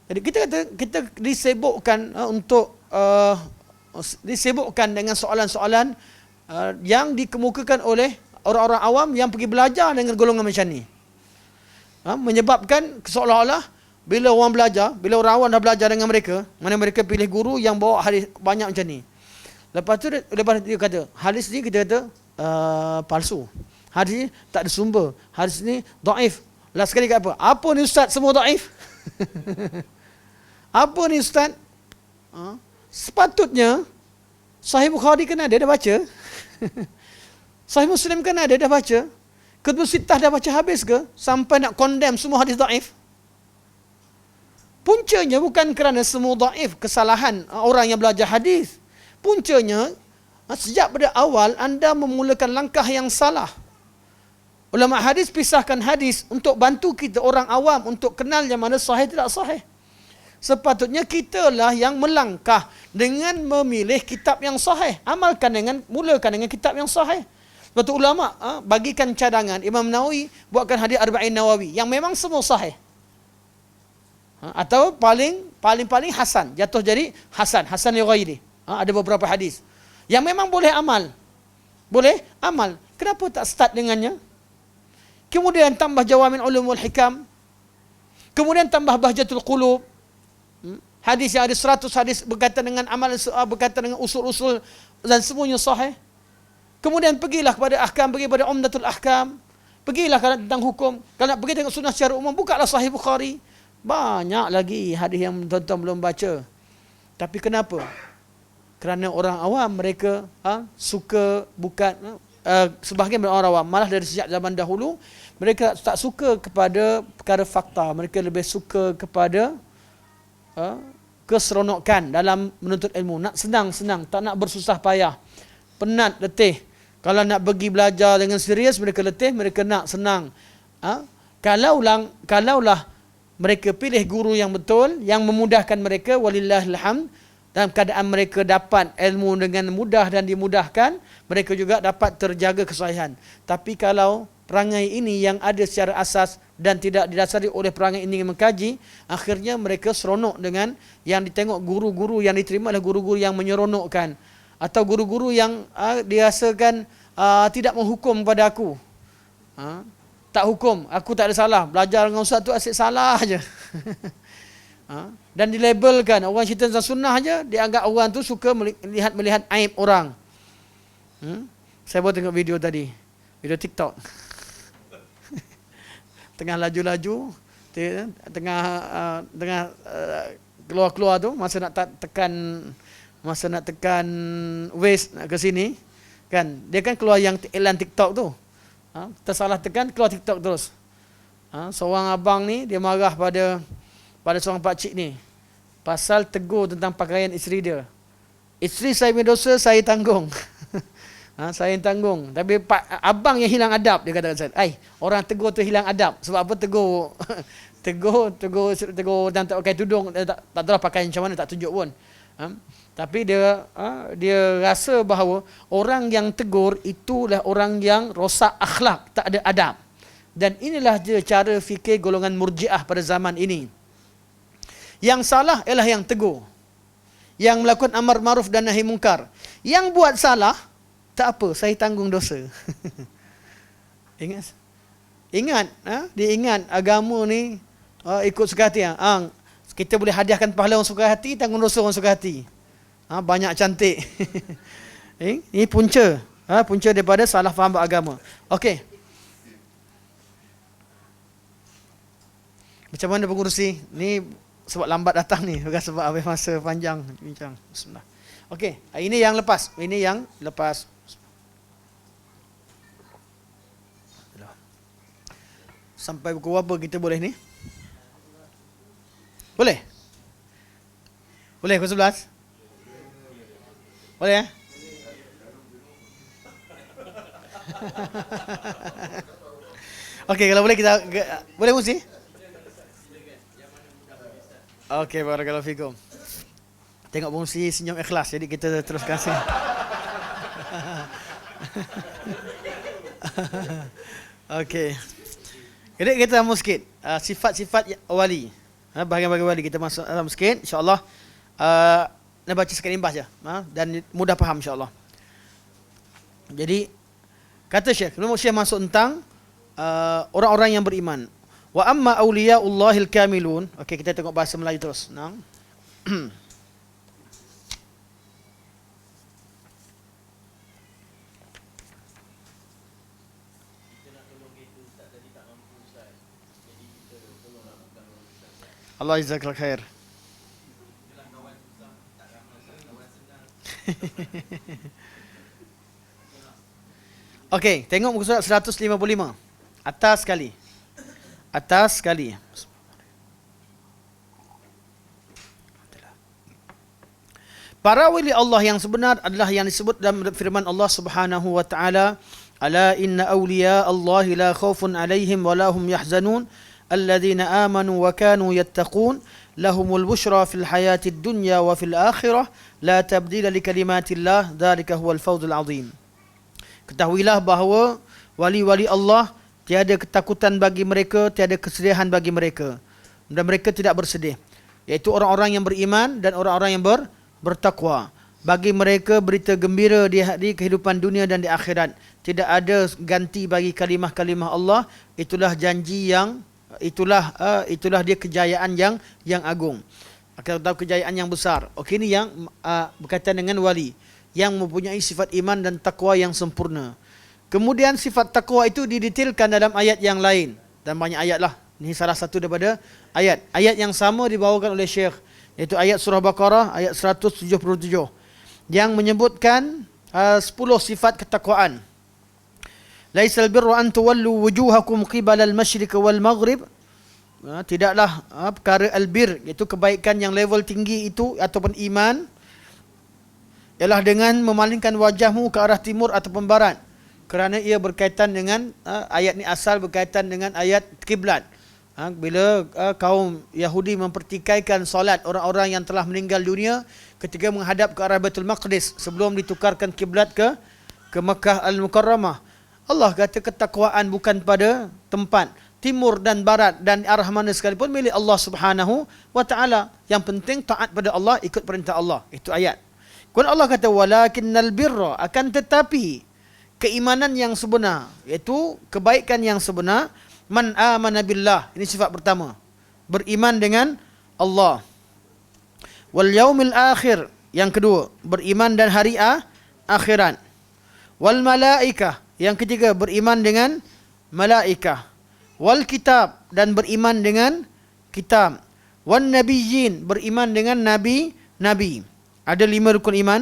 Jadi kita disibukkan disibukkan dengan soalan-soalan yang dikemukakan oleh orang-orang awam yang pergi belajar dengan golongan macam ni. Menyebabkan seolah-olah bila orang orang awam dah belajar dengan mereka, mana mereka pilih guru yang bawa hadis banyak macam ni. Lepas dia kata, hadis ni kita kata palsu. Hadis ni tak ada sumber. Hadis ni dhaif. Last sekali kata apa? Apa ni ustaz, semua dhaif? Apa ni ustaz? Sepatutnya Sahih Bukhari kan ada, dah baca. Sahih Muslim kan ada, dah baca. Kutub Sittah dah baca habis ke? Sampai nak condemn semua hadis dhaif. Puncanya bukan kerana semua dhaif kesalahan orang yang belajar hadis. Puncanya sejak pada awal anda memulakan langkah yang salah. Ulama hadis pisahkan hadis untuk bantu kita orang awam untuk kenal yang mana sahih tidak sahih. Sepatutnya kitalah yang melangkah dengan memilih kitab yang sahih. Mulakan dengan kitab yang sahih. Sebab tu ulama bagikan cadangan, Imam Nawawi buatkan hadis Arba'in Nawawi yang memang semua sahih. Atau paling hasan, jatuh jadi hasan li ghairi. Ada beberapa hadis yang memang boleh amal. Kenapa tak start dengannya? Kemudian tambah Jawamin Ulumul Hikam. Kemudian tambah Bahjatul Qulub. Hadis yang ada 100 hadis berkaitan dengan amalan, berkaitan dengan usul-usul dan semuanya sahih. Kemudian pergilah kepada ahkam, pergi pada Umdatul Ahkam. Pergilah tentang hukum. Kalau nak pergi tengok sunnah secara umum, bukalah Sahih Bukhari. Banyak lagi hadis yang tuan-tuan belum baca. Tapi kenapa? Kerana orang awam mereka suka sebahagian orang awam malah dari sejak zaman dahulu mereka tak suka kepada perkara fakta, mereka lebih suka kepada keseronokan dalam menuntut ilmu. Nak senang-senang, tak nak bersusah payah. Penat, letih. Kalau nak pergi belajar dengan serius, mereka letih, mereka nak senang. Kalaulah mereka pilih guru yang betul, yang memudahkan mereka, walillahil hamd, dalam keadaan mereka dapat ilmu dengan mudah dan dimudahkan, mereka juga dapat terjaga kesahihan. Tapi kalau perangai ini yang ada secara asas dan tidak didasari oleh perangai ini yang mengkaji, akhirnya mereka seronok dengan yang ditengok guru-guru yang diterima adalah guru-guru yang menyeronokkan, atau guru-guru yang dirasakan tidak menghukum pada aku. Tak hukum, aku tak ada salah. Belajar dengan ustaz tu asyik salah aja. Dan dilabelkan orang cerita tentang sunnah aja, dianggap orang tu suka melihat aib orang. Saya baru tengok video tadi, video TikTok. Tengah laju-laju, tengah keluar-keluar tu, masa nak tekan waste ke sini, kan dia kan keluar yang iklan TikTok tu. Tersalah tekan, keluar TikTok terus. Seorang abang ni dia marah pada seorang pakcik ni pasal tegur tentang pakaian isteri dia. Isteri saya punya dosa, saya tanggung. Saya yang tanggung. Tapi abang yang hilang adab, dia kata saya. Orang tegur tu hilang adab. Sebab apa tegur? tegur dan tak pakai tudung, tak tahu pakaian macam mana, tak tunjuk pun. Tapi dia rasa bahawa orang yang tegur itulah orang yang rosak akhlak, tak ada adab. Dan inilah je cara fikir golongan Murji'ah pada zaman ini. Yang salah ialah yang tegur, yang melakukan amar ma'ruf dan nahi mungkar. Yang buat salah, tak apa, saya tanggung dosa. Ingat, dia ingat agama ni ikut suka hati. Kita boleh hadiahkan pahala orang suka hati, tanggung dosa orang suka hati. Banyak cantik. Ini punca. Punca daripada salah faham beragama. Okey. Macam mana pengurusi? Ni sebab lambat datang ni, bukan sebab habis masa panjang bincang. Bismillah. Okey, ini yang lepas. Ini yang lepas. Sampai pukul berapa kita boleh ni? Boleh? Boleh pukul 11? Boleh Okey, kalau boleh kita boleh mesti? Okey, barakallahu fikum. Tengok fungsi senyum ikhlas, jadi kita teruskan sini. Okey. Jadi kita masuk sikit sifat-sifat wali. Bahagian-bahagian wali kita masuk dalam sikit, insya-Allah. Nak baca sekali imbas je, dan mudah faham insya-Allah. Jadi kata Syekh, Syekh masuk tentang orang-orang yang beriman. Wa amma awliyaullahil kamilun. Okey, kita tengok bahasa Melayu terus. Allah jazakallahu khair. Okey, tengok muka surat 155. Atas sekali. Atas sekali. Para wali Allah yang sebenar adalah yang disebut dalam firman Allah Subhanahu wa taala, "Ala inna awliya Allah la khaufun 'alaihim wa la hum yahzanun, alladzina amanu wa kanu yattaqun, lahumul busyra fil hayatid dunya wa fil akhirah, la tabdila li kalimatillah, dzalika huwal fawzul 'azim." Ketahuilah bahawa wali-wali Allah tiada ketakutan bagi mereka, tiada kesedihan bagi mereka, dan mereka tidak bersedih, iaitu orang-orang yang beriman dan orang-orang yang bertakwa. Bagi mereka berita gembira di kehidupan dunia dan di akhirat. Tidak ada ganti bagi kalimah-kalimah Allah. Itulah janji yang itulah dia kejayaan yang agung. Kita tahu kejayaan yang besar. Okey, ini yang berkaitan dengan wali yang mempunyai sifat iman dan takwa yang sempurna. Kemudian sifat takwa itu didetailkan dalam ayat yang lain, dan banyak ayat lah. Ini salah satu daripada ayat yang sama dibawakan oleh Syekh, iaitu ayat surah Baqarah ayat 177 yang menyebutkan 10 sifat ketakwaan. Laisal birru an tuwallu wujuhakum qibala al-masyriq wal maghrib tidaklah perkara albir, iaitu kebaikan yang level tinggi itu ataupun iman, ialah dengan memalingkan wajahmu ke arah timur ataupun barat, kerana ia berkaitan dengan ayat ni asal berkaitan dengan ayat kiblat. Bila kaum Yahudi mempertikaikan solat orang-orang yang telah meninggal dunia ketika menghadap ke arah Baitul Maqdis sebelum ditukarkan kiblat ke Makkah Al-Mukarramah. Allah kata ketakwaan bukan pada tempat timur dan barat dan arah mana sekalipun, milik Allah Subhanahu wa taala. Yang penting taat pada Allah, ikut perintah Allah. Itu ayat. Kemudian Allah kata walakinnal birra, akan tetapi keimanan yang sebenar, iaitu kebaikan yang sebenar, man amana billah. Ini sifat pertama, beriman dengan Allah. Wal yaumil akhir, yang kedua, beriman dan hari akhirat. Wal malaikah, yang ketiga, beriman dengan malaikah. Wal kitab, dan beriman dengan kitab. Wan nabiyyin, beriman dengan nabi-nabi. Ada 5 rukun iman: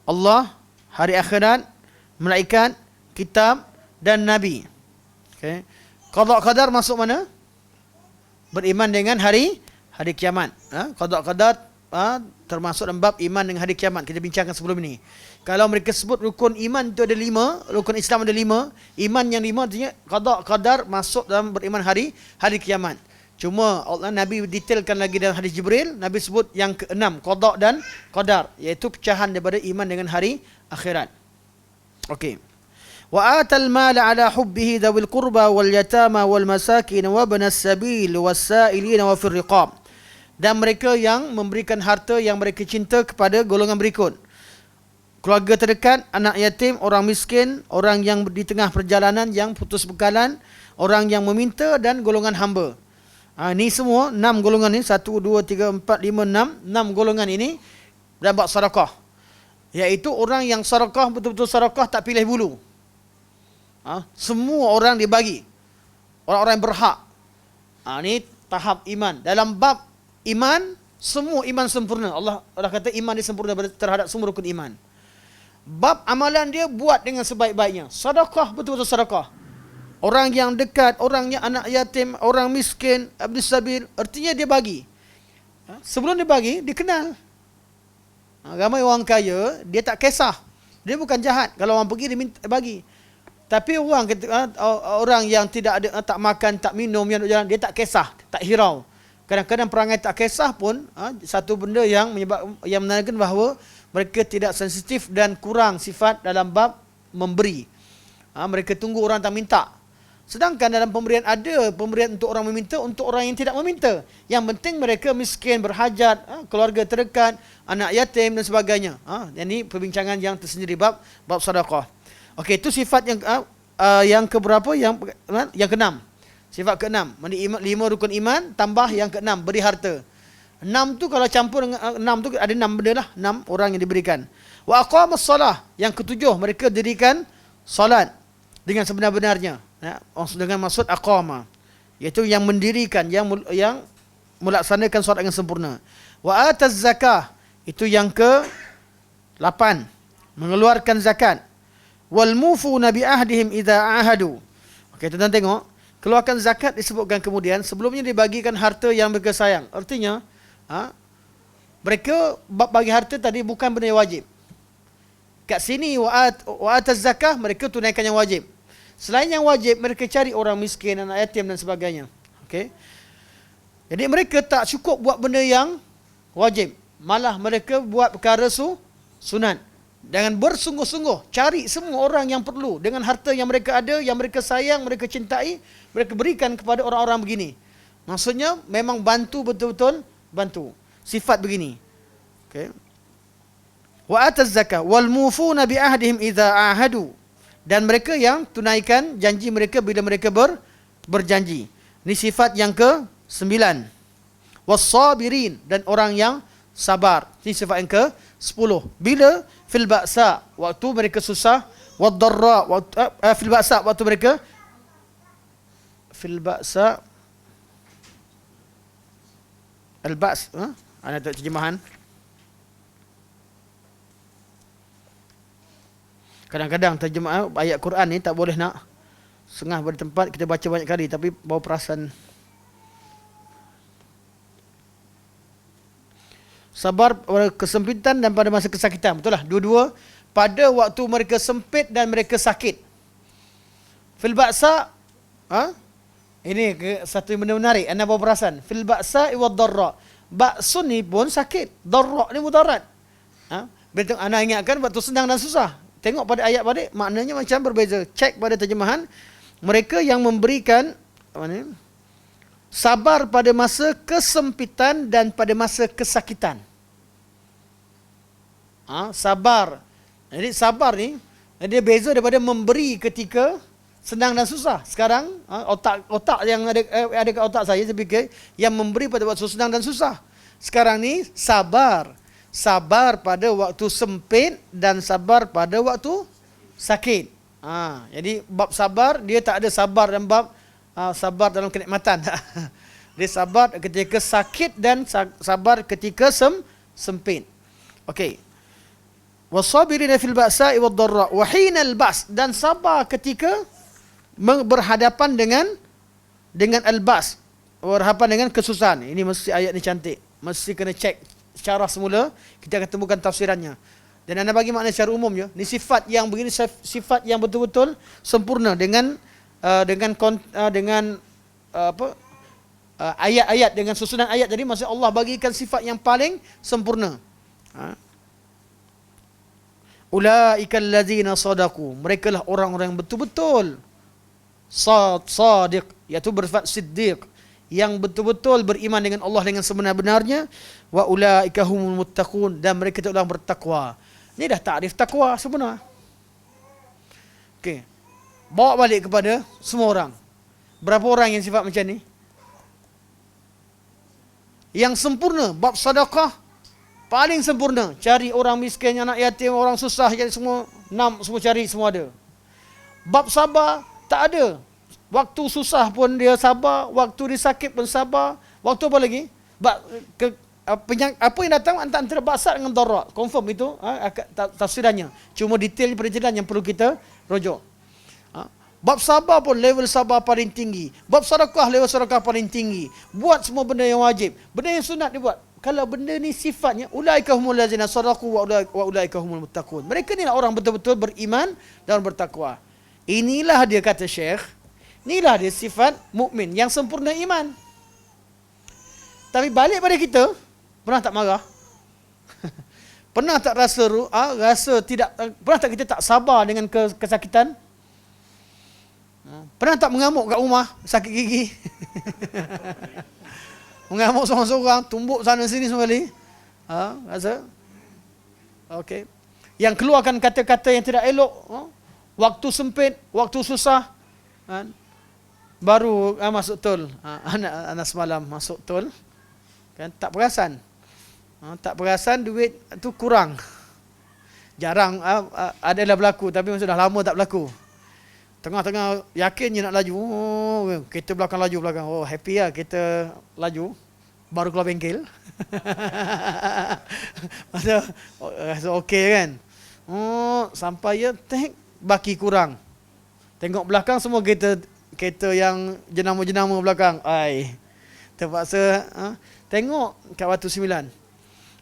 Allah, hari akhirat, malaikat, kitab dan nabi. Okey. Qada qadar masuk mana? Beriman dengan hari kiamat. Qada qadar termasuk dalam bab iman dengan hari kiamat. Kita bincangkan sebelum ini. Kalau mereka sebut rukun iman itu ada 5, rukun Islam ada 5, iman yang 5 artinya qada qadar masuk dalam beriman hari kiamat. Cuma Allah, Nabi detailkan lagi dalam hadis Jibril, Nabi sebut yang ke-6, qada dan qadar, iaitu pecahan daripada iman dengan hari akhirat. Okey. Wa atal mala ala hubbihi dzawil qurba wal yatama wal masakin wa ibnas sabil was-sa'ilin wa fir riqab. Dan mereka yang memberikan harta yang mereka cinta kepada golongan berikut: keluarga terdekat, anak yatim, orang miskin, orang yang di tengah perjalanan yang putus bekalan, orang yang meminta dan golongan hamba. Ini semua 6 golongan ni, 1, 2, 3, 4, 5, 6 golongan ini dapat sedekah. Iaitu orang yang sedekah betul-betul sedekah, tak pilih bulu. Semua orang dibagi, orang-orang yang berhak. Ini tahap iman. Dalam bab iman, semua iman sempurna. Allah kata iman dia sempurna terhadap semua rukun iman. Bab amalan dia buat dengan sebaik-baiknya. Sedekah betul-betul sedekah. Orang yang dekat, orang yang anak yatim, orang miskin, abdus sabil, artinya dia bagi. Sebelum dia bagi, dia kenal. Ramai orang kaya, dia tak kisah. Dia bukan jahat. Kalau orang pergi, dia minta bagi. Tapi orang yang tidak ada, tak makan, tak minum, yang duduk jalan, dia tak kisah, tak hirau. Kadang-kadang perangai tak kisah pun satu benda yang menandakan bahawa mereka tidak sensitif dan kurang sifat dalam bab memberi. Mereka tunggu orang tak minta. Sedangkan dalam pemberian ada pemberian untuk orang meminta, untuk orang yang tidak meminta. Yang penting mereka miskin, berhajat, keluarga terdekat, anak yatim dan sebagainya. Ini perbincangan yang tersendiri bab sedekah. Okey, itu sifat yang keberapa? Yang ke-6. Sifat ke-6. 5 rukun iman tambah yang ke-6, beri harta. 6 tu kalau campur dengan 6 tu ada 6 benda lah, 6 orang yang diberikan. Wa aqamas salah, yang ke-7 mereka dirikan solat dengan sebenar-benarnya. Dengan maksud aqama, iaitu yang mendirikan, yang melaksanakan solat dengan sempurna. Wa ataz zakah, itu yang ke-8, mengeluarkan zakat. Wal mufuna bi ahdihim idza ahadu. Okey, tuan-tuan tengok, keluarkan zakat disebutkan kemudian, sebelumnya dibagikan harta yang mereka sayang. Artinya mereka bagi harta tadi bukan benda yang wajib. Kat sini wa ataz zakah, mereka tunaikan yang wajib. Selain yang wajib, mereka cari orang miskin, anak yatim dan sebagainya. Okey. Jadi mereka tak cukup buat benda yang wajib, malah mereka buat perkara sunat. Dengan bersungguh-sungguh cari semua orang yang perlu dengan harta yang mereka ada, yang mereka sayang, mereka cintai, mereka berikan kepada orang-orang begini. Maksudnya memang bantu, betul-betul bantu. Sifat begini. Okey. Wa ataz zakah wal mufuna bi ahdihim idza ahadu. Dan mereka yang tunaikan janji mereka bila mereka berjanji. Ini sifat yang ke-9. Was-sabirin, dan orang yang sabar. Ini sifat yang ke-10. Bila fil ba'sa, waktu mereka susah, wad-darra, fil ba'sa, waktu mereka fil ba'sa, al-ba's, ana tak terjemahan. Kadang-kadang terjemah ayat Quran ni tak boleh nak sengah pada tempat kita baca banyak kali, tapi bawa perasan Sabar pada kesempitan dan pada masa kesakitan. Betul lah, dua-dua. Pada waktu mereka sempit dan mereka sakit. Fil ba'sa, ini satu benda menarik, anda bawa perasan. Fil ba'sa wa dharra. Ba'sun ni pun sakit, dharra ni mudarat. Betul, anda ingatkan waktu senang dan susah. Tengok pada ayat pada maknanya macam berbeza. Cek pada terjemahan. Mereka yang memberikan sabar pada masa kesempitan dan pada masa kesakitan. Sabar. Jadi sabar ni dia beza daripada memberi ketika senang dan susah. Sekarang otak yang ada kat otak saya fikir yang memberi pada waktu senang dan susah. Sekarang ni sabar. Sabar pada waktu sempit dan sabar pada waktu sakit. Jadi bab sabar dia tak ada sabar dalam bab sabar dalam kenikmatan. Dia sabar ketika sakit dan sabar ketika sempit. Okey. Wasabirina fil ba'sa'i wad dharra wa hinal ba's, dan sabar ketika berhadapan dengan al-ba's, berhadapan dengan kesusahan. Ini mesti ayat ni cantik. Mesti kena cek secara semula, kita akan temukan tafsirannya. Dan anda bagi makna secara umumnya, ni sifat yang begini, sifat yang betul-betul sempurna dengan ayat-ayat, dengan susunan ayat. Jadi maksud Allah bagikan sifat yang paling sempurna. Ulaikal ladzina sadaqu, mereka lah orang-orang yang betul-betul sadiq, iaitu bersifat siddiq, yang betul-betul beriman dengan Allah dengan sebenar-benarnya. Wa ulaika humul muttaqun, dan mereka itu orang bertakwa. Ini dah takrif takwa sebenar. Okey. Bawa balik kepada semua orang. Berapa orang yang sifat macam ni? Yang sempurna, bab sedekah paling sempurna. Cari orang miskin, anak yatim, orang susah, jadi semua semua cari, semua ada. Bab sabar tak ada. Waktu susah pun dia sabar, waktu dia sakit pun sabar. Waktu apa lagi? Apa yang datang antara ba'sa dengan dharra. Confirm itu tafsirannya. Cuma detail perincian yang perlu kita rujuk. Bab sabar pun level sabar paling tinggi. Bab sedekah level sedekah paling tinggi. Buat semua benda yang wajib. Benda yang sunat dibuat. Kalau benda ni sifatnya ulaika humul ladzina sadaqu wa ulaika humul muttaqun. Mereka ni lah orang betul-betul beriman dan bertakwa. Inilah dia kata Syekh, inilah dia sifat mukmin yang sempurna iman. Tapi balik pada kita, pernah tak marah? Pernah tak rasa tidak, pernah tak kita tak sabar dengan kesakitan? Pernah tak mengamuk kat rumah, sakit gigi? Mengamuk seorang-seorang, tumbuk sana sini semua kali. Rasa? Okey. Yang keluarkan kata-kata yang tidak elok, waktu sempit, waktu susah, baru masuk tol. Anak semalam masuk tol, kan tak perasan. Tak perasan duit tu kurang. Jarang adalah berlaku, tapi sudah lama tak berlaku. Tengah-tengah yakin je nak laju. Kereta belakang laju belakang. Happy lah kereta laju. Baru keluar bengkel. Rasa okey kan. Sampai ya baki kurang. Tengok belakang semua kereta yang jenama-jenama belakang. Terpaksa tengok kat Batu 9.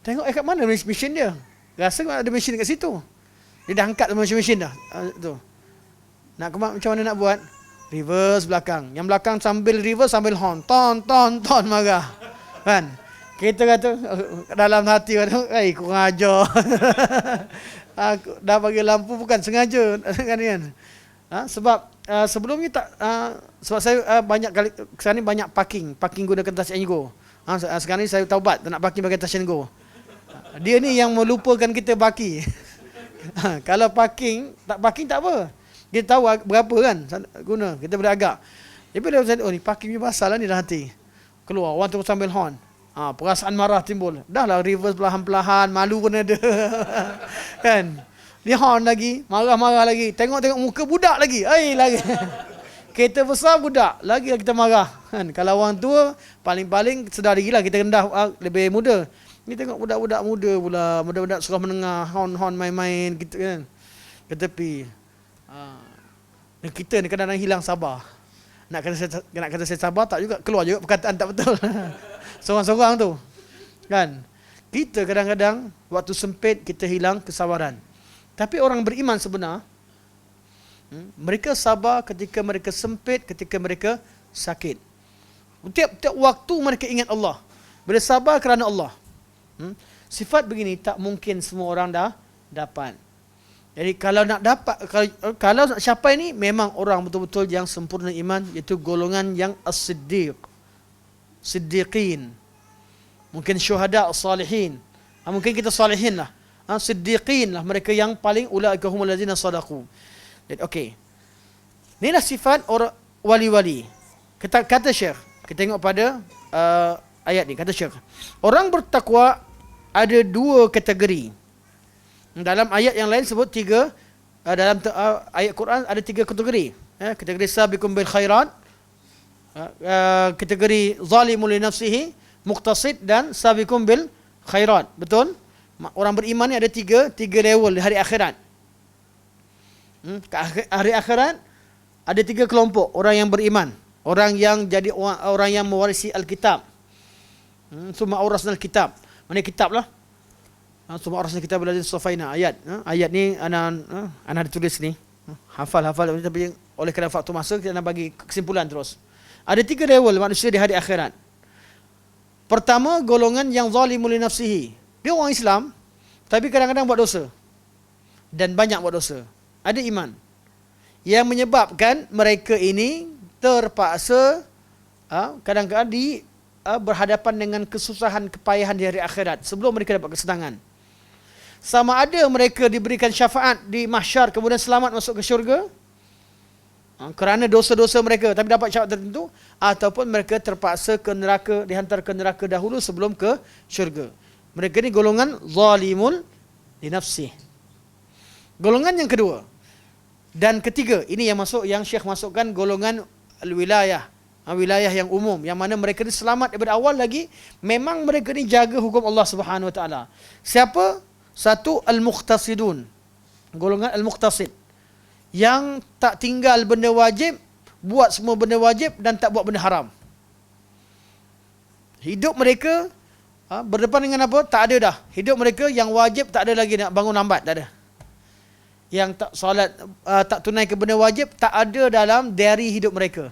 Tengok kat mana mesin dia. Rasa ada mesin kat situ. Dia dah angkat mesin dah. Tu. Macam mana nak buat? Reverse belakang. Yang belakang sambil reverse sambil horn. Ton marah. Kan? Kita kata dalam hati kata, kurang ajar. Aku dah bagi lampu bukan sengaja kan. Sebab sebelum ni tak sebab saya banyak kali sekarang ni banyak parking gunakan Touch and Go. Sekarang ni saya taubat tak nak parking pakai Touch and Go. Dia ni yang melupakan kita parking. Kalau parking tak apa. Kita tahu berapa kan guna, kita boleh agak. Tapi bila saya ni parking ni pasal lah ni dah hati. Keluar orang tu sambil horn. Perasaan marah timbul. Dah lah reverse perlahan-perlahan, malu pun ada. Kan? Dia horn lagi, marah-marah lagi. Tengok muka budak lagi. Lagi. Kereta besar budak, lagi kita marah. Kan? Kalau orang tua paling-paling sedar diri lah kita rendah lebih muda. Ni tengok budak-budak muda pula, budak-budak sekolah menengah, horn main-main gitu kan. Ke tepi. Dan kita ni kadang-kadang hilang sabar. Nak kata saya sabar tak juga, keluar juga perkataan tak betul. Seorang-seorang tu. Kan? Kita kadang-kadang waktu sempit kita hilang kesabaran. Tapi orang beriman sebenar, mereka sabar ketika mereka sempit, ketika mereka sakit. Tiap-tiap waktu mereka ingat Allah. Bila sabar kerana Allah. Sifat begini tak mungkin semua orang dah dapat. Jadi kalau nak dapat, kalau nak capai ni, memang orang betul-betul yang sempurna iman, iaitu golongan yang as-siddiq, siddiqin. Mungkin syuhada, salihin. Mungkin kita salihin lah. Siddiqin lah, mereka yang paling ulaika humul ladzina sadaqu. Jadi okey. Inilah sifat orang wali-wali. Kata Syekh, kita tengok pada ayat ni, kata Syekh. Orang bertakwa ada dua kategori. Dalam ayat yang lain sebut tiga, dalam ayat Quran ada tiga kategori. Kategori sabiqun bil khairat, kategori zalimun li nafsihi, muqtasid, dan sabiqun bil khairat. Betul? Orang beriman ni ada tiga level di hari akhirat. Hari akhirat ada tiga kelompok orang yang beriman. Orang yang jadi orang yang mewarisi Alkitab. Summa aurasnal kitab. Mana kitab lah? Summa aurasnal kitab alladzina safaina, ayat. Ayat ni ana ada tulis ni. Hafal tapi oleh kerana faktor masa kita nak bagi kesimpulan terus. Ada tiga level manusia di hari akhirat. Pertama, golongan yang zalimul li nafsihi. Dia orang Islam tapi kadang-kadang buat dosa. Dan banyak buat dosa. Ada iman. Yang menyebabkan mereka ini terpaksa kadang-kadang berhadapan dengan kesusahan, kepayahan di hari akhirat sebelum mereka dapat kesenangan. Sama ada mereka diberikan syafaat di mahsyar kemudian selamat masuk ke syurga kerana dosa-dosa mereka tapi dapat syafaat tertentu, ataupun mereka terpaksa ke neraka, dihantar ke neraka dahulu sebelum ke syurga. Mereka ni golongan zalimun li nafsih. Golongan yang kedua dan ketiga, ini yang masuk, yang Syekh masukkan golongan al-wilayah, wilayah yang umum, yang mana mereka ni selamat daripada awal lagi, memang mereka ni jaga hukum Allah Subhanahu Wa Taala. Siapa? Satu, al-muqtasidun, golongan al-muqtasid, yang tak tinggal benda wajib, buat semua benda wajib dan tak buat benda haram. Hidup mereka berdepan dengan apa? Tak ada dah. Hidup mereka yang wajib tak ada lagi, nak bangun lambat, tak ada. Yang tak solat, tak tunaikan benda wajib, tak ada dalam diary hidup mereka.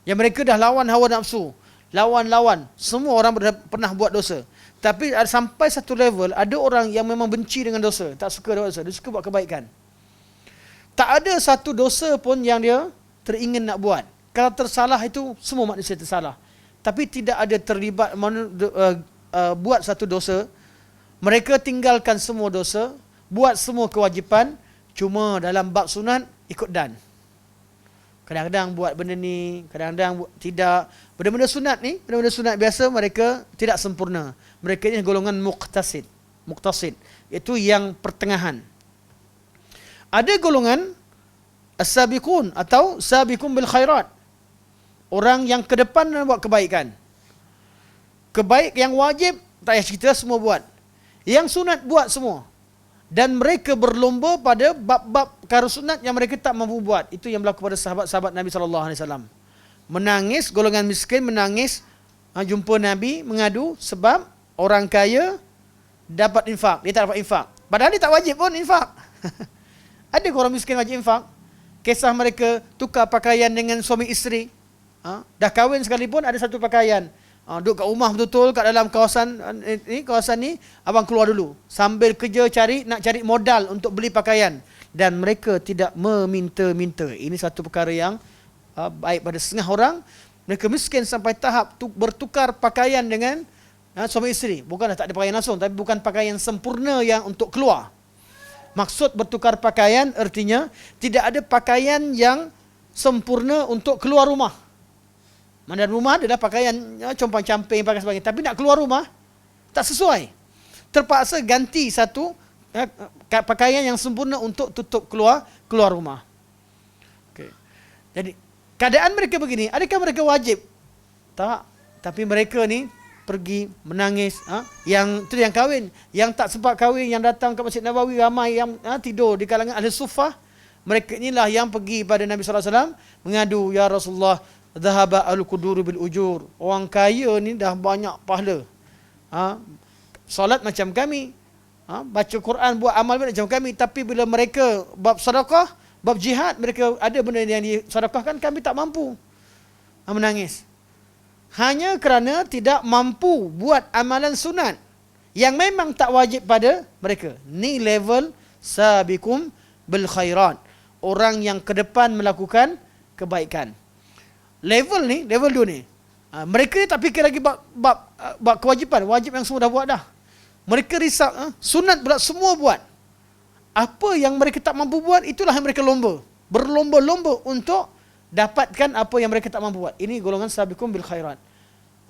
Yang mereka dah lawan hawa nafsu, lawan, semua orang pernah buat dosa. Tapi sampai satu level, ada orang yang memang benci dengan dosa, tak suka dosa, dia suka buat kebaikan. Tak ada satu dosa pun yang dia teringin nak buat. Kalau tersalah itu, semua manusia tersalah. Tapi tidak ada terlibat buat satu dosa. Mereka tinggalkan semua dosa, buat semua kewajipan, cuma dalam bab sunat ikut dan. Kadang-kadang buat benda ni, kadang-kadang tidak. Benda-benda sunat ni, benda-benda sunat biasa mereka tidak sempurna. Mereka ni golongan muqtasid, iaitu yang pertengahan. Ada golongan as-sabiqun atau sabiqun bil khairat. Orang yang ke depan dan buat kebaikan. Yang wajib tak payah cerita, semua buat. Yang sunat buat semua. Dan mereka berlomba pada bab-bab perkara sunat yang mereka tak mampu buat. Itu yang berlaku pada sahabat-sahabat Nabi SAW. Menangis, golongan miskin menangis, jumpa Nabi, mengadu sebab orang kaya dapat infak, dia tak dapat infak. Padahal dia tak wajib pun infak. Ada orang miskin wajib infak. Kisah mereka tukar pakaian dengan suami isteri. Dah kahwin sekalipun ada satu pakaian. Duduk kat rumah betul-betul kat dalam kawasan ni, abang keluar dulu sambil kerja nak cari modal untuk beli pakaian, dan mereka tidak meminta-minta. Ini satu perkara yang baik pada setengah orang. Mereka miskin sampai tahap bertukar pakaian dengan suami isteri. Bukanlah tak ada pakaian langsung, tapi bukan pakaian sempurna yang untuk keluar. Maksud bertukar pakaian artinya tidak ada pakaian yang sempurna untuk keluar rumah. Mana rumah adalah pakaian compang-camping, pakai sebagainya. Tapi nak keluar rumah, tak sesuai. Terpaksa ganti satu pakaian yang sempurna untuk tutup keluar rumah. Okay. Jadi, keadaan mereka begini, adakah mereka wajib? Tak. Tapi mereka ni pergi menangis. Yang tu yang kahwin. Yang tak sempat kahwin, yang datang ke Masjid Nabawi, ramai yang tidur di kalangan ahli suffah. Mereka inilah yang pergi pada Nabi SAW mengadu, ya Rasulullah, dhahaba al-quduru bil ujur. Orang kaya ni dah banyak pahala. solat macam kami, baca Quran, buat amal macam kami. Tapi bila mereka bab sedekah, bab jihad, mereka ada benda yang disedekahkan, kami tak mampu. Menangis. Hanya kerana tidak mampu buat amalan sunat yang memang tak wajib pada mereka. Ni level sabiqum bil khairat, orang yang ke depan melakukan kebaikan. Level ni, level 2 ni, mereka ni tak fikir lagi bab kewajipan, wajib yang semua dah buat dah. Mereka risau, sunat pula semua buat. Apa yang mereka tak mampu buat, itulah yang mereka berlomba-lomba untuk dapatkan apa yang mereka tak mampu buat. Ini golongan sabiqum bil khairat.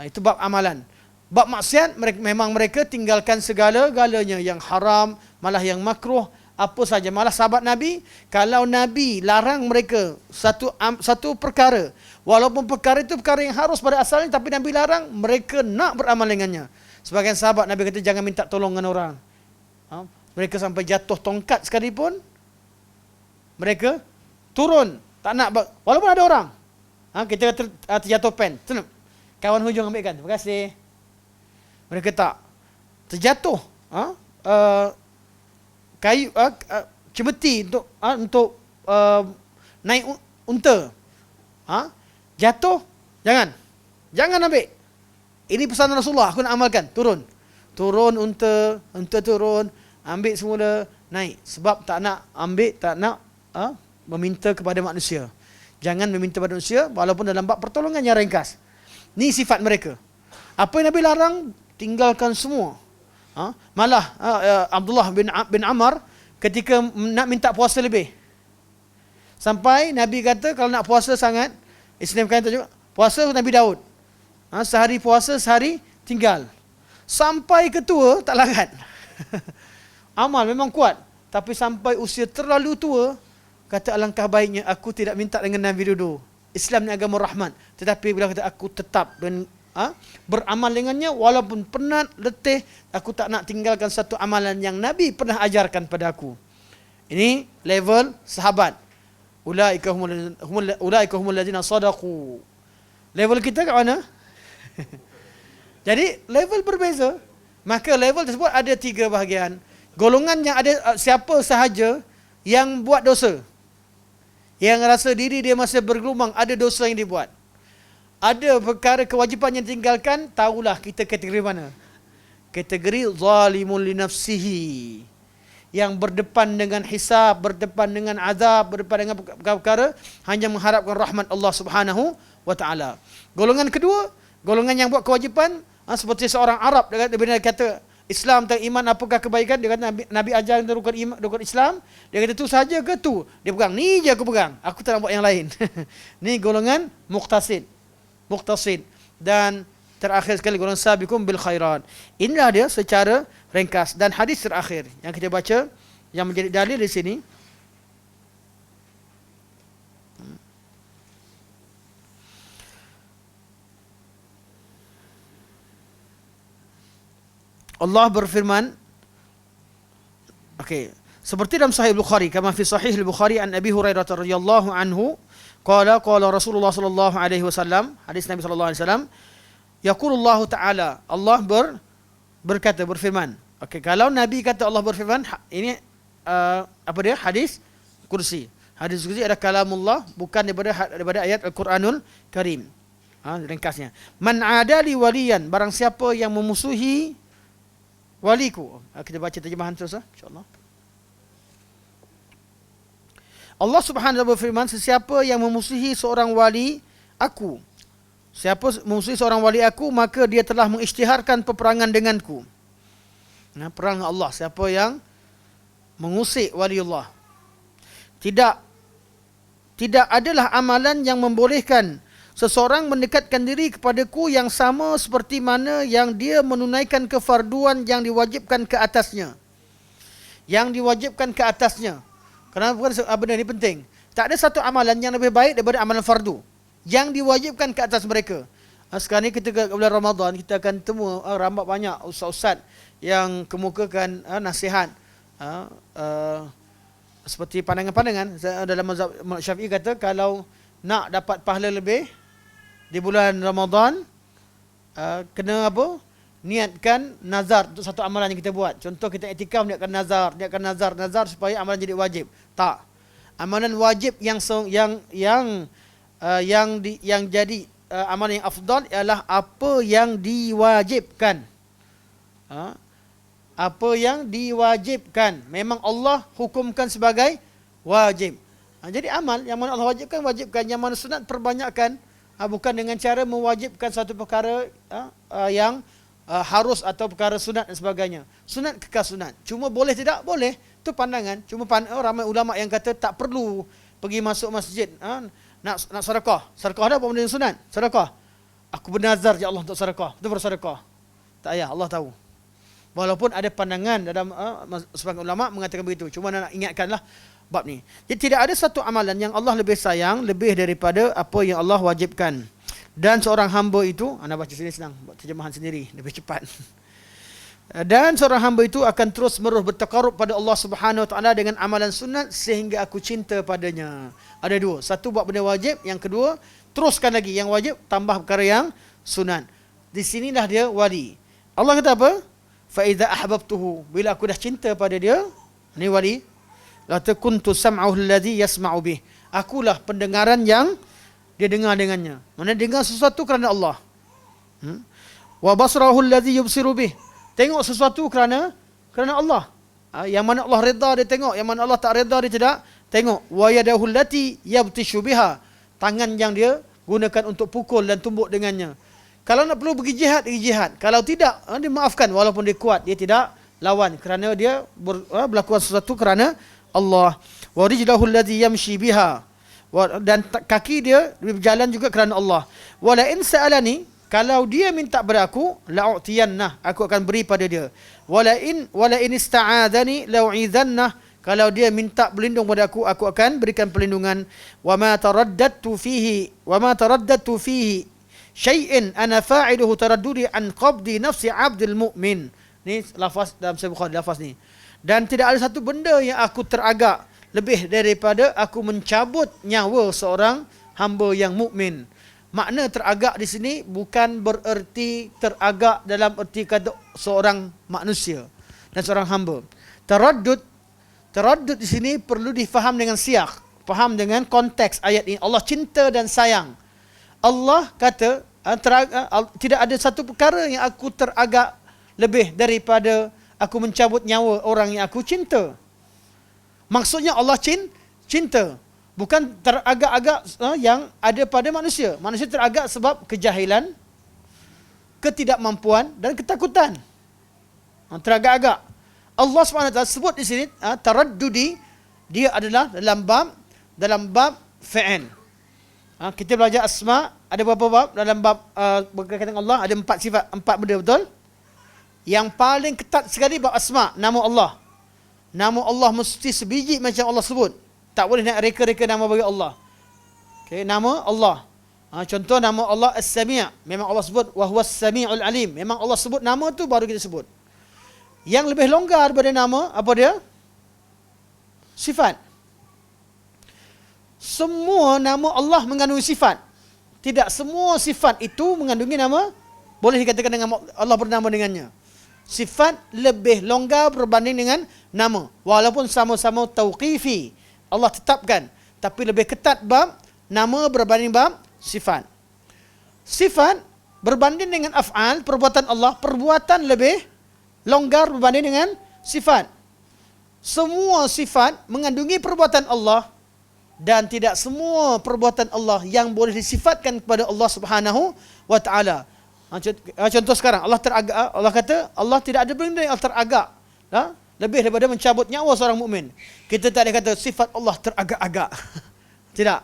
Itu bab amalan. Bab maksiat, memang mereka tinggalkan segala-galanya yang haram, malah yang makruh, apa saja. Malah sahabat Nabi, kalau Nabi larang mereka satu perkara, walaupun perkara itu perkara yang harus pada asalnya, tapi Nabi larang, mereka nak beramal dengannya. Sebagian sahabat Nabi kata jangan minta tolong dengan orang. Mereka sampai jatuh tongkat sekalipun, mereka turun. Tak nak, walaupun ada orang. Kita terjatuh pen. Kawan hujung ambilkan. Terima kasih. Mereka tak. Terjatuh. Kayu, cemeti untuk naik unta. Jatuh. Jangan ambil. Ini pesan Rasulullah. Aku nak amalkan. Turun unta turun. Ambil semula. Naik. Sebab tak nak ambil, tak nak meminta kepada manusia. Jangan meminta kepada manusia walaupun dalam bab pertolongan yang ringkas. Ni sifat mereka. Apa yang Nabi larang, tinggalkan semua. Malah Abdullah bin Amr ketika nak minta puasa lebih, sampai Nabi kata kalau nak puasa sangat, Islam kata juga puasa Nabi Daud, sehari puasa sehari tinggal. Sampai ketua tak larat. Amal memang kuat, tapi sampai usia terlalu tua, kata alangkah baiknya aku tidak minta dengan Nabi dulu. Islam ni agama rahmat. Tetapi bila kata aku tetap beramal dengannya, walaupun penat, letih, aku tak nak tinggalkan satu amalan yang Nabi pernah ajarkan pada aku. Ini level sahabat. Ulaika humul ladzina sadaqu. Level kita kat mana? Jadi level berbeza. Maka level tersebut ada 3 bahagian. Golongan yang ada siapa sahaja yang buat dosa, yang rasa diri dia masih bergelumang, ada dosa yang dibuat, ada perkara kewajipan yang tinggalkan, tahulah kita kategori mana. Kategori zalimun li nafsihi, yang berdepan dengan hisab, berdepan dengan azab, berdepan dengan perkara hanya mengharapkan rahmat Allah Subhanahu wa taala. Golongan kedua, golongan yang buat kewajipan, seperti seorang Arab, dia kata Islam tentang iman apakah kebaikan, dia kata Nabi ajar tentang rukun Islam, dia kata tu saja ke tu, dia pegang ni je, aku pegang, aku tak nak buat yang lain. Ni golongan muqtasid. Dan terakhir sekali golongan sabiqum bil khairat. Inilah dia secara ringkas. Dan hadis terakhir yang kita baca yang menjadi dalil di sini, Allah berfirman, seperti dalam Sahih Bukhari, kama fi Sahih Bukhari an Abi Hurairah radhiyallahu anhu, qala Rasulullah sallallahu alaihi wasallam, hadis Nabi sallallahu alaihi wasallam, yaqulullahu taala, Allah berkata, berfirman. Kalau Nabi kata Allah berfirman, ini apa dia? Hadis kursi. Hadis kursi ada kalamullah, bukan daripada ayat Al-Quranul Karim. Ringkasnya, man adali waliyan, barang siapa yang memusuhi waliku. Kita baca terjemahan terus, insya-Allah. Allah Subhanahu wa taala berfirman, sesiapa yang memusuhi seorang wali aku, siapa memusuhi seorang wali aku, maka dia telah mengisytiharkan peperangan denganku. Perang Allah, siapa yang mengusik wali Allah. Tidak adalah amalan yang membolehkan seseorang mendekatkan diri kepadaku yang sama seperti mana yang dia menunaikan kefarduan yang diwajibkan ke atasnya. Kenapa benda ini penting? Tak ada satu amalan yang lebih baik daripada amalan fardu yang diwajibkan ke atas mereka. Sekarang ni ketika bulan Ramadan, kita akan temu ramai banyak ustaz-ustaz yang kemukakan nasihat seperti pandangan-pandangan dalam mazhab Syafi'i, kata kalau nak dapat pahala lebih di bulan Ramadan, kena apa? niatkan nazar untuk satu amalan yang kita buat. Contoh kita iktikaf, niatkan nazar supaya amalan jadi wajib. Tak. Amalan wajib yang jadi amalan yang afdal ialah apa yang diwajibkan. Apa yang diwajibkan. Memang Allah hukumkan sebagai wajib. Jadi amal yang mana Allah wajibkan, yang mana sunat perbanyakkan. Bukan dengan cara mewajibkan satu perkara yang harus atau perkara sunat dan sebagainya. Sunat kekal sunat. Cuma boleh tidak? Boleh. Itu pandangan. Cuma ramai ulama yang kata tak perlu pergi masuk masjid. Nak sedekah. Sedekah ada apa benda yang sunat? Sedekah. Aku bernazar ya Allah untuk sedekah. Itu bersedekah. Tak payah, Allah tahu. Walaupun ada pandangan dalam sebagian ulama mengatakan begitu. Cuma nak ingatkanlah bab ni. Jadi tidak ada satu amalan yang Allah lebih sayang lebih daripada apa yang Allah wajibkan. Dan seorang hamba itu, anda baca sini senang, buat terjemahan sendiri lebih cepat. Dan seorang hamba itu akan terus menerus bertakarub pada Allah Subhanahu Wa Taala dengan amalan sunat sehingga aku cinta padanya. Ada dua, satu buat benda wajib, yang kedua teruskan lagi yang wajib tambah perkara yang sunat. Di sinilah dia wali. Allah kata apa? Fa idza ahbabtuhu, bila aku dah cinta pada dia, ni wali. La takuntu sam'ahu alladhi yasma'u bih. Akulah pendengaran yang dia dengar dengannya. Mana dengar sesuatu kerana Allah. Wa basrahu alladhi yubsiru bih. Tengok sesuatu kerana Allah. Yang mana Allah redha dia tengok, yang mana Allah tak redha dia tidak tengok. Wa yadahu allati yabtishu biha. Tangan yang dia gunakan untuk pukul dan tumbuk dengannya. Kalau nak perlu pergi jihad, pergi jihad. Kalau tidak, dia maafkan walaupun dia kuat, dia tidak lawan kerana dia berlakukan sesuatu kerana Allah. Wa rijlahu allazi yamshi biha. Dan kaki dia berjalan juga kerana Allah. Wa la in sa'alani, kalau dia minta pada aku, la'utiyannah, aku akan beri pada dia. Wa la in ista'adani la'u'idhannah, kalau dia minta berlindung pada aku akan berikan perlindungan. Wa ma taraddadtu fihi syai'in ana fa'iluhu taraddudi an qabdi nafsi 'abdil mu'min. Ni lafaz dalam Sahih Bukhari, lafaz ni. Dan tidak ada satu benda yang aku teragak lebih daripada aku mencabut nyawa seorang hamba yang mukmin. Makna teragak di sini bukan bererti teragak dalam erti kata seorang manusia dan seorang hamba. Taraddud di sini perlu difaham dengan siyak, faham dengan konteks ayat ini. Allah cinta dan sayang. Allah kata tidak ada satu perkara yang aku teragak lebih daripada aku mencabut nyawa orang yang aku cinta. Maksudnya Allah cinta. Bukan teragak-agak yang ada pada manusia. Manusia teragak sebab kejahilan, ketidakmampuan dan ketakutan. Teragak-agak. Allah SWT sebut di sini taraddudi, dia adalah dalam bab fi'il. Kita belajar asma, ada berapa bab dalam bab berkaitan dengan Allah, ada 4 sifat, 4 benda, betul? Yang paling ketat sekali bab asma, nama Allah. Nama Allah mesti sebiji macam Allah sebut. Tak boleh nak reka-reka nama bagi Allah. Okay, nama Allah. Contoh nama Allah As-Sami'. Memang Allah sebut wa huwas Sami'ul Alim. Memang Allah sebut nama tu baru kita sebut. Yang lebih longgar daripada nama, apa dia? Sifat. Semua nama Allah mengandungi sifat. Tidak semua sifat itu mengandungi nama. Boleh dikatakan dengan Allah bernama dengannya. Sifat lebih longgar berbanding dengan nama. Walaupun sama-sama tauqifi, Allah tetapkan. Tapi lebih ketat bab nama berbanding bab sifat. Sifat berbanding dengan af'al, perbuatan Allah, perbuatan lebih longgar berbanding dengan sifat. Semua sifat mengandungi perbuatan Allah dan tidak semua perbuatan Allah yang boleh disifatkan kepada Allah Subhanahu wa taala. Contoh sekarang Allah kata Allah tidak ada benda yang teragak lebih daripada mencabut nyawa seorang mukmin. Kita tak ada kata sifat Allah teragak-agak. Tidak.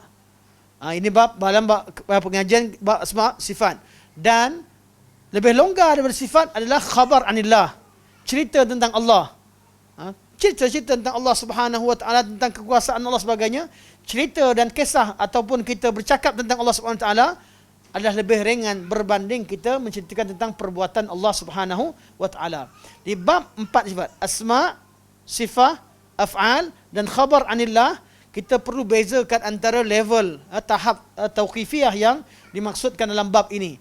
Ini dalam pengajian bab asma sifat. Dan lebih longgar daripada sifat adalah khabar anillah. Cerita tentang Allah. Cerita tentang Allah Subhanahu wa taala, tentang kekuasaan Allah sebagainya. Cerita dan kisah ataupun kita bercakap tentang Allah Subhanahu wa taala adalah lebih ringan berbanding kita menceritakan tentang perbuatan Allah Subhanahu wa taala. Di bab 4 sifat, asma, sifah, af'al dan khabar anillah, kita perlu bezakan antara level tahap tauqifiyah yang dimaksudkan dalam bab ini.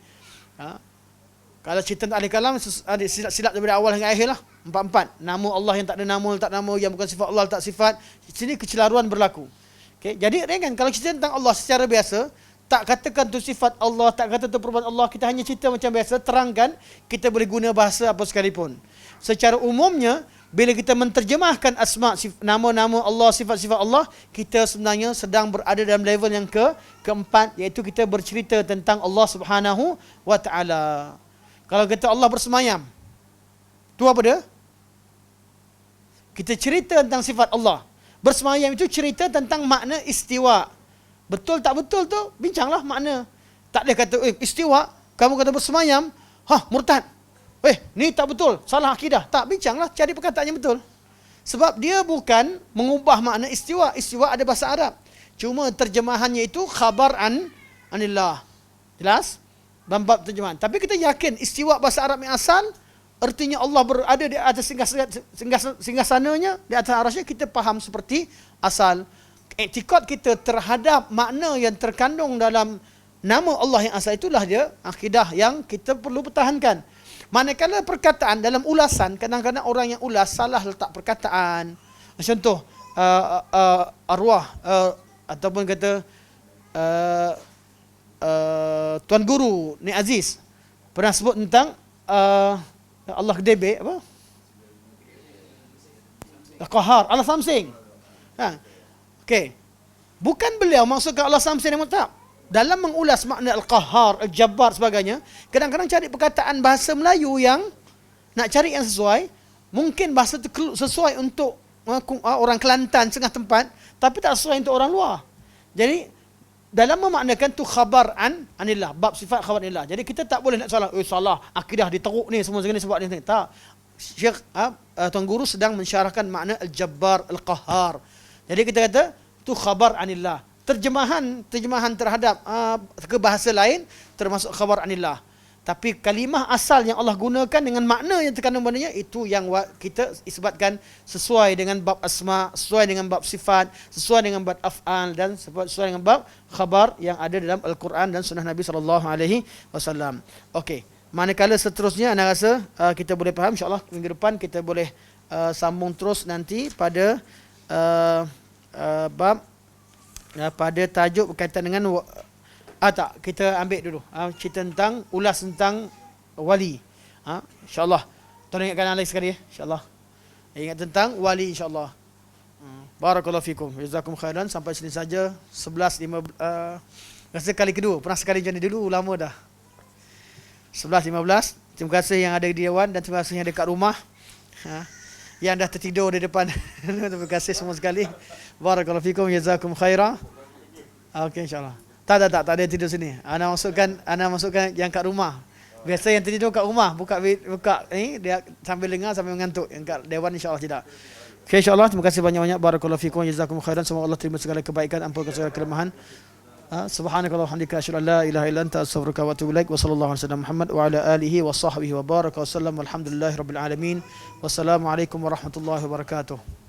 Kalau cerita ahli kalam ada silap daripada awal hingga akhir lah. Empat-empat. Nama Allah yang tak ada nama, tak nama, yang bukan sifat Allah tak sifat. Sini kecelaruan berlaku. Okay? Jadi kan kalau cerita tentang Allah secara biasa, tak katakan tu sifat Allah, tak kata tu perbuatan Allah, kita hanya cerita macam biasa, terangkan, kita boleh guna bahasa apa sekalipun. Secara umumnya, bila kita menterjemahkan asma, nama-nama Allah, sifat-sifat Allah, kita sebenarnya sedang berada dalam level yang keempat, iaitu kita bercerita tentang Allah Subhanahu wa Ta'ala. Kalau kata Allah bersemayam, tu apa dia? Kita cerita tentang sifat Allah. Bersemayam itu cerita tentang makna istiwa. Betul tak betul tu, bincanglah makna. Tak ada kata, istiwa, kamu kata bersemayam, murtad. Ni tak betul, salah akidah. Tak, bincanglah, cari perkataan yang betul. Sebab dia bukan mengubah makna istiwa. Istiwa ada bahasa Arab. Cuma terjemahannya itu khabar anillah. Jelas? Dalam bab terjemahan. Tapi kita yakin istiwa bahasa Arab yang asal, artinya Allah berada di atas singgasananya, di atas arasnya, kita faham seperti asal. Iktikad kita terhadap makna yang terkandung dalam nama Allah yang asal, itulah dia akidah yang kita perlu pertahankan. Manakala perkataan dalam ulasan, kadang-kadang orang yang ulas salah letak perkataan. Contoh, arwah, ataupun kata Tuan Guru Ni Aziz pernah sebut tentang Allah Kedebek apa? Qahar, Allah Samsing. Okey. Bukan beliau maksudkan Allah Samsing yang tak. Dalam mengulas makna Al-Qahar, Al-Jabbar sebagainya, kadang-kadang cari perkataan bahasa Melayu yang nak cari yang sesuai. Mungkin bahasa itu sesuai untuk orang Kelantan setengah tempat, tapi tak sesuai untuk orang luar. Jadi dalam memaknakan tu khabar anillah, bab sifat khabar anillah. Jadi kita tak boleh nak salah, salah akidah diteruk ni semua segini sebab ni. Tak. Syekh Tuan Guru sedang mensyarahkan makna Al-Jabbar, Al-Qahar. Jadi kita kata tu khabar anillah. Terjemahan terhadap ke bahasa lain termasuk khabar anillah. Tapi kalimah asal yang Allah gunakan dengan makna yang terkandung padanya, itu yang kita isbatkan sesuai dengan bab asma, sesuai dengan bab sifat, sesuai dengan bab af'al, dan sesuai dengan bab khabar yang ada dalam Al-Quran dan sunnah Nabi SAW. Okey, manakala seterusnya anda rasa kita boleh faham, insyaAllah minggu depan kita boleh sambung terus nanti pada bab pada tajuk berkaitan dengan tak, kita ambil dulu cerita tentang ulas tentang wali. InsyaAllah tolong ingatkan lagi sekali ya, InsyaAllah ingat tentang wali, InsyaAllah. Barakallahu fikum, jazakum khairan. Sampai sini saja 11.15. Rasa kali kedua, pernah sekali macam ni dulu, lama dah. 11.15. Terima kasih yang ada di Dewan dan terima kasih yang ada kat rumah, yang dah tertidur di depan. Terima kasih semua sekali. Barakallahu fikum, jazakum khairan. Okey, insyaAllah. Tak ada tidur sini. Ana masukkan yang kat rumah. Biasa yang tidur kat rumah, buka ni dia sambil dengar sambil mengantuk. Yang kat Dewan insya-Allah tidak. Okey, insya-Allah terima kasih banyak-banyak. Barakallahu fikum, jazakum khairan. Semoga Allah terima segala kebaikan, ampunkan segala kelemahan. Subhanakallahumma wa bihamdika asyhadu an la ilaha illa anta astaghfiruka wa atubu ilaik. Wa sallallahu alaihi wasallam Muhammad wa ala alihi wa sahbihi wa baraka wa sallam. Walhamdulillahirabbil alamin. Wassalamu alaikum warahmatullahi wabarakatuh.